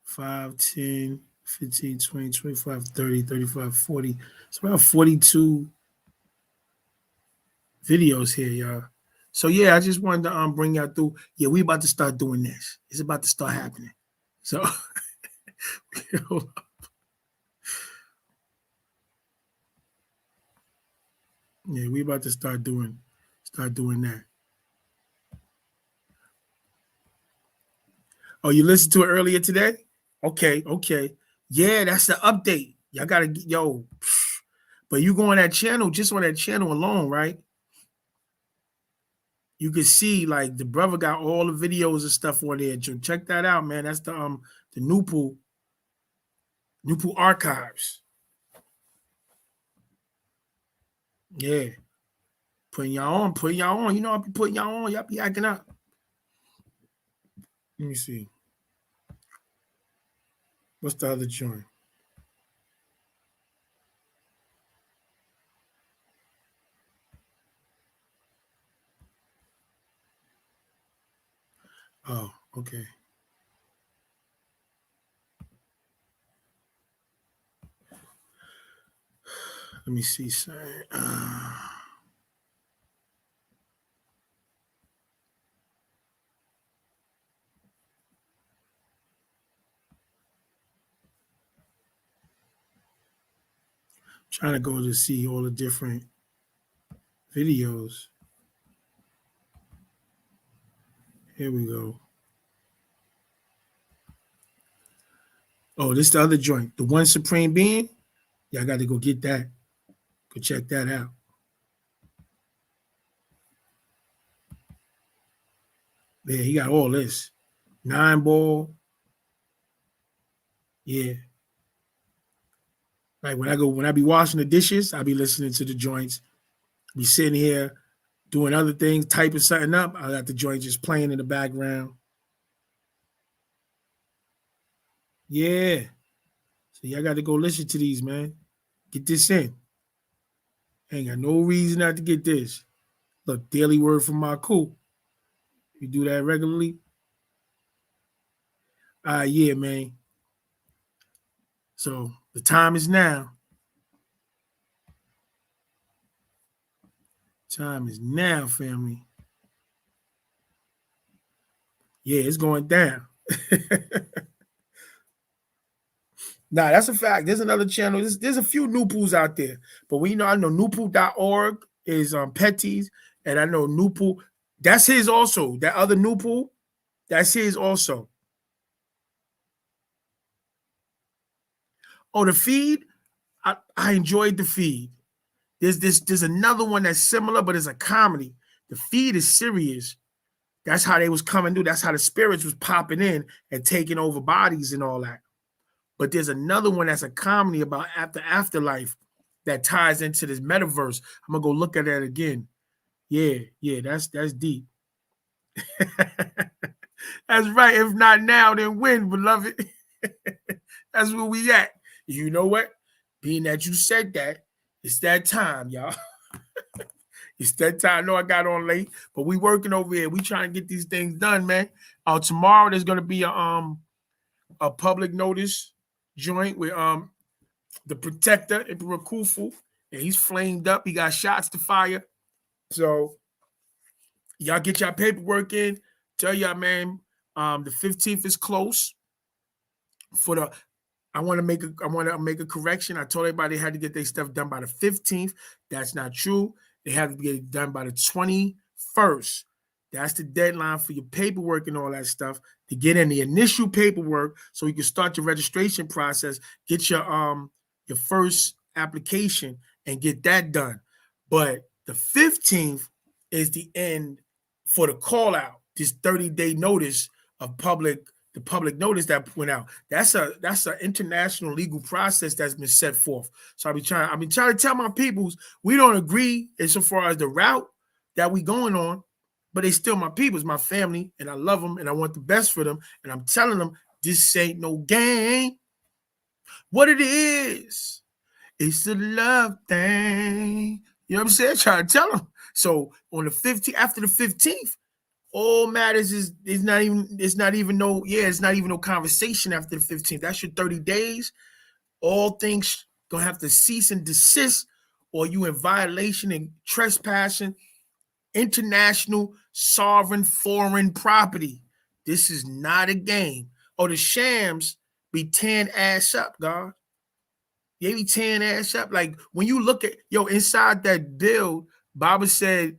5, 10, 15, 20, 25, 30, 35, 40. It's about 42 videos here, y'all. So yeah, I just wanted to bring y'all through. Yeah, we about to start doing this. It's about to start happening. So hold up. Yeah, we about to start doing that. Oh, you listened to it earlier today? Okay. Yeah, that's the update. Y'all gotta get but you go on that channel, just on that channel alone, right? You can see like the brother got all the videos and stuff on there. Check that out, man. That's the Nupu Newport Archives. Yeah. Putting y'all on. You know, I'll be putting y'all on. Y'all be acting up. Let me see. What's the other joint? Oh, okay. Let me see, sir. Trying to go to see all the different videos. Here we go. Oh, this is the other joint. The One Supreme Being. Y'all got to go get that. Go check that out. Yeah, he got all this. 9 ball. Yeah. Like when I be washing the dishes, I be listening to the joints. Be sitting here doing other things, typing something up. I got the joint just playing in the background. Yeah. So y'all got to go listen to these, man. Get this in. Ain't got no reason not to get this. Look, daily word from my cool. You do that regularly. Yeah, man. So the time is now. Time is now, family. Yeah, it's going down. Nah, that's a fact. There's another channel. There's a few Nupus out there. But I know Nupu.org is Petty's, and I know Nupu. That's his also. That other Nupu, that's his also. Oh, the feed. I enjoyed the feed. There's another one that's similar, but it's a comedy. The feed is serious. That's how they was coming through. That's how the spirits was popping in and taking over bodies and all that. But there's another one that's a comedy about afterlife that ties into this metaverse. I'm gonna go look at that again. Yeah, that's deep. That's right. If not now, then when, beloved? That's where we at. You know what? Being that you said that, it's that time, y'all. It's that time. I know I got on late, but we working over here. We trying to get these things done, man. Tomorrow there's gonna be a public notice joint with the protector, Emperor Khufu, and he's flamed up. He got shots to fire. So y'all get y'all paperwork in. Tell y'all, man, the 15th is close. I want to make a correction. I told everybody they had to get their stuff done by the 15th. That's not true. They have to get it done by the 21st. That's the deadline for your paperwork and all that stuff to get in the initial paperwork so you can start your registration process, get your first application and get that done. But the 15th is the end for the call out, this 30-day notice of the public notice that went out. That's an international legal process that's been set forth. So I've been trying to tell my peoples we don't agree insofar as the route that we going on, but they still my peoples, my family, and I love them and I want the best for them. And I'm telling them this ain't no game. What it is, it's a love thing. You know what I'm saying? Trying to tell them. So on the 15th, after the 15th, all matters is it's not even no conversation after the 15th. That's your 30 days. All things gonna have to cease and desist, or you in violation and trespassing international sovereign foreign property. This is not a game. Oh, the shams be tearing ass up, God. They be tearing ass up. Like when you look at inside that bill, Baba said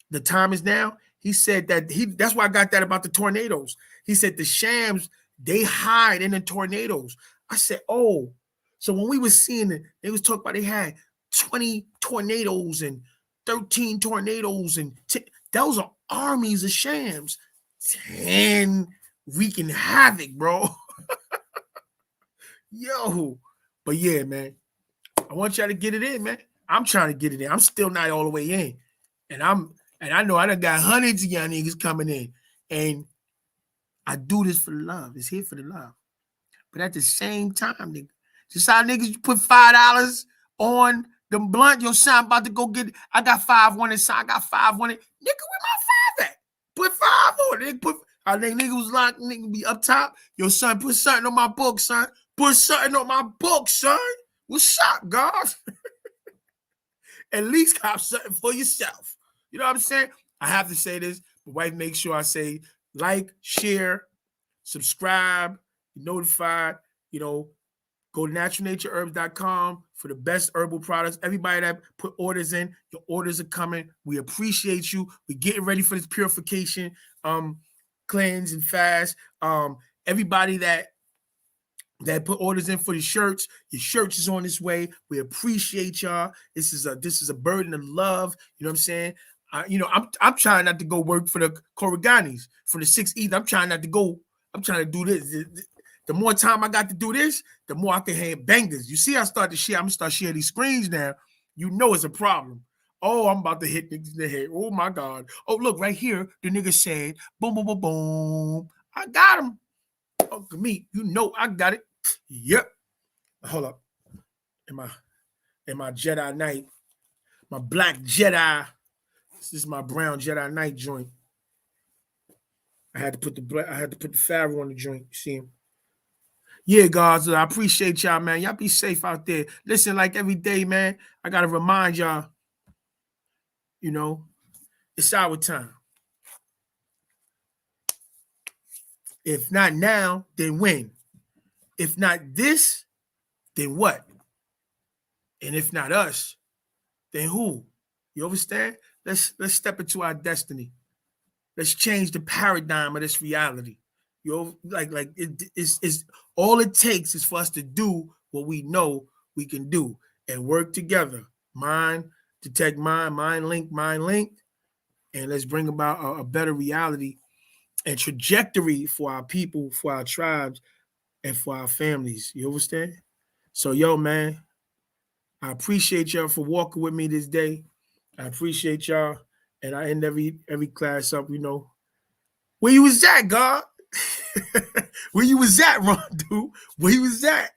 the time is now. He said that's why I got that about the tornadoes. He said the shams, they hide in the tornadoes. I said, oh, so when we was seeing it, they was talking about they had 20 tornadoes and 13 tornadoes and those are armies of shams. 10 wreaking havoc, bro. Yo. But yeah, man. I want y'all to get it in, man. I'm trying to get it in. I'm still not all the way in. And I know I done got hundreds of y'all niggas coming in. And I do this for the love. It's here for the love. But at the same time, nigga, just how niggas put $5 on the blunt, your son about to go get, I got 5 on it, son. I got 5 on it. Nigga, where my 5 at? Put 5 on it. I think nigga was like, nigga be up top. Yo, son, put something on my book, son. Put something on my book, son. What's up, God? At least cop something for yourself. You know what I'm saying? I have to say this, but wife, make sure I say like, share, subscribe, be notified. You know, go to naturalnatureherbs.com for the best herbal products. Everybody that put orders in, your orders are coming. We appreciate you. We're getting ready for this purification, cleanse and fast. Everybody that put orders in for the shirts, your shirts is on its way. We appreciate y'all. This is a burden of love. You know what I'm saying? I'm trying not to go work for the Corriganis for the 6th Ether. I'm trying not to go. I'm trying to do this. The more time I got to do this, the more I can have bangers. You see, I'm gonna start sharing these screens now. You know it's a problem. Oh, I'm about to hit niggas in the head. Oh my God. Oh, look, right here, the nigga said, boom, boom, boom, boom. I got him. Oh, me, you know I got it. Yep. Hold up. In my Jedi Knight, my black Jedi. This is my brown Jedi Knight joint. I had to put the Pharaoh on the joint. You see him? Yeah, guys, I appreciate y'all, man. Y'all be safe out there. Listen, like every day, man, I gotta remind y'all, you know, it's our time. If not now, then when? If not this, then what? And if not us, then who? You understand? Let's step into our destiny. Let's change the paradigm of this reality. You know, like it's all it takes is for us to do what we know we can do and work together. Mind, detect mind link, and let's bring about a better reality and trajectory for our people, for our tribes, and for our families. You understand? So, yo, man, I appreciate y'all for walking with me this day. I appreciate y'all. And I end every class up, you know. Where you was at, God? Where you was at, Ron, dude? Where you was at?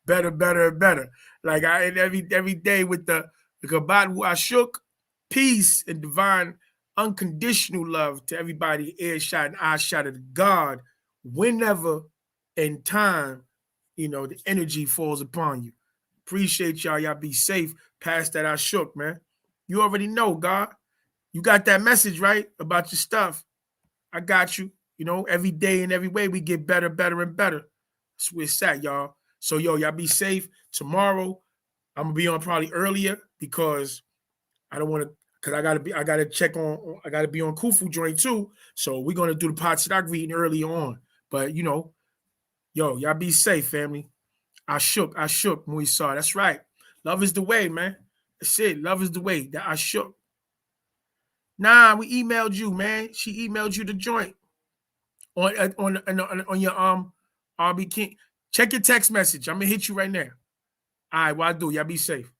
Better, and better. Like I end every day with the Kabad who I shook, peace and divine unconditional love to everybody, earshot and eye shot of God, whenever in time, you know, the energy falls upon you. Appreciate y'all. Y'all be safe. Pass that I shook, man. You already know, God. You got that message, right? About your stuff. I got you. You know, every day and every way we get better, and better. That's where it's at, y'all. So, yo, y'all be safe. Tomorrow, I'm gonna be on probably earlier because I don't want to, because I gotta check on, I gotta be on Kufu joint too. So we're gonna do the TARAQ reading early on. But you know, yo, y'all be safe, family. I shook, Muisar. That's right. Love is the way, man. That's it. Love is the way. That I shook. Nah, we emailed you, man. She emailed you the joint on your RB King. Check your text message. I'm gonna hit you right now. All right, well I do. Y'all be safe.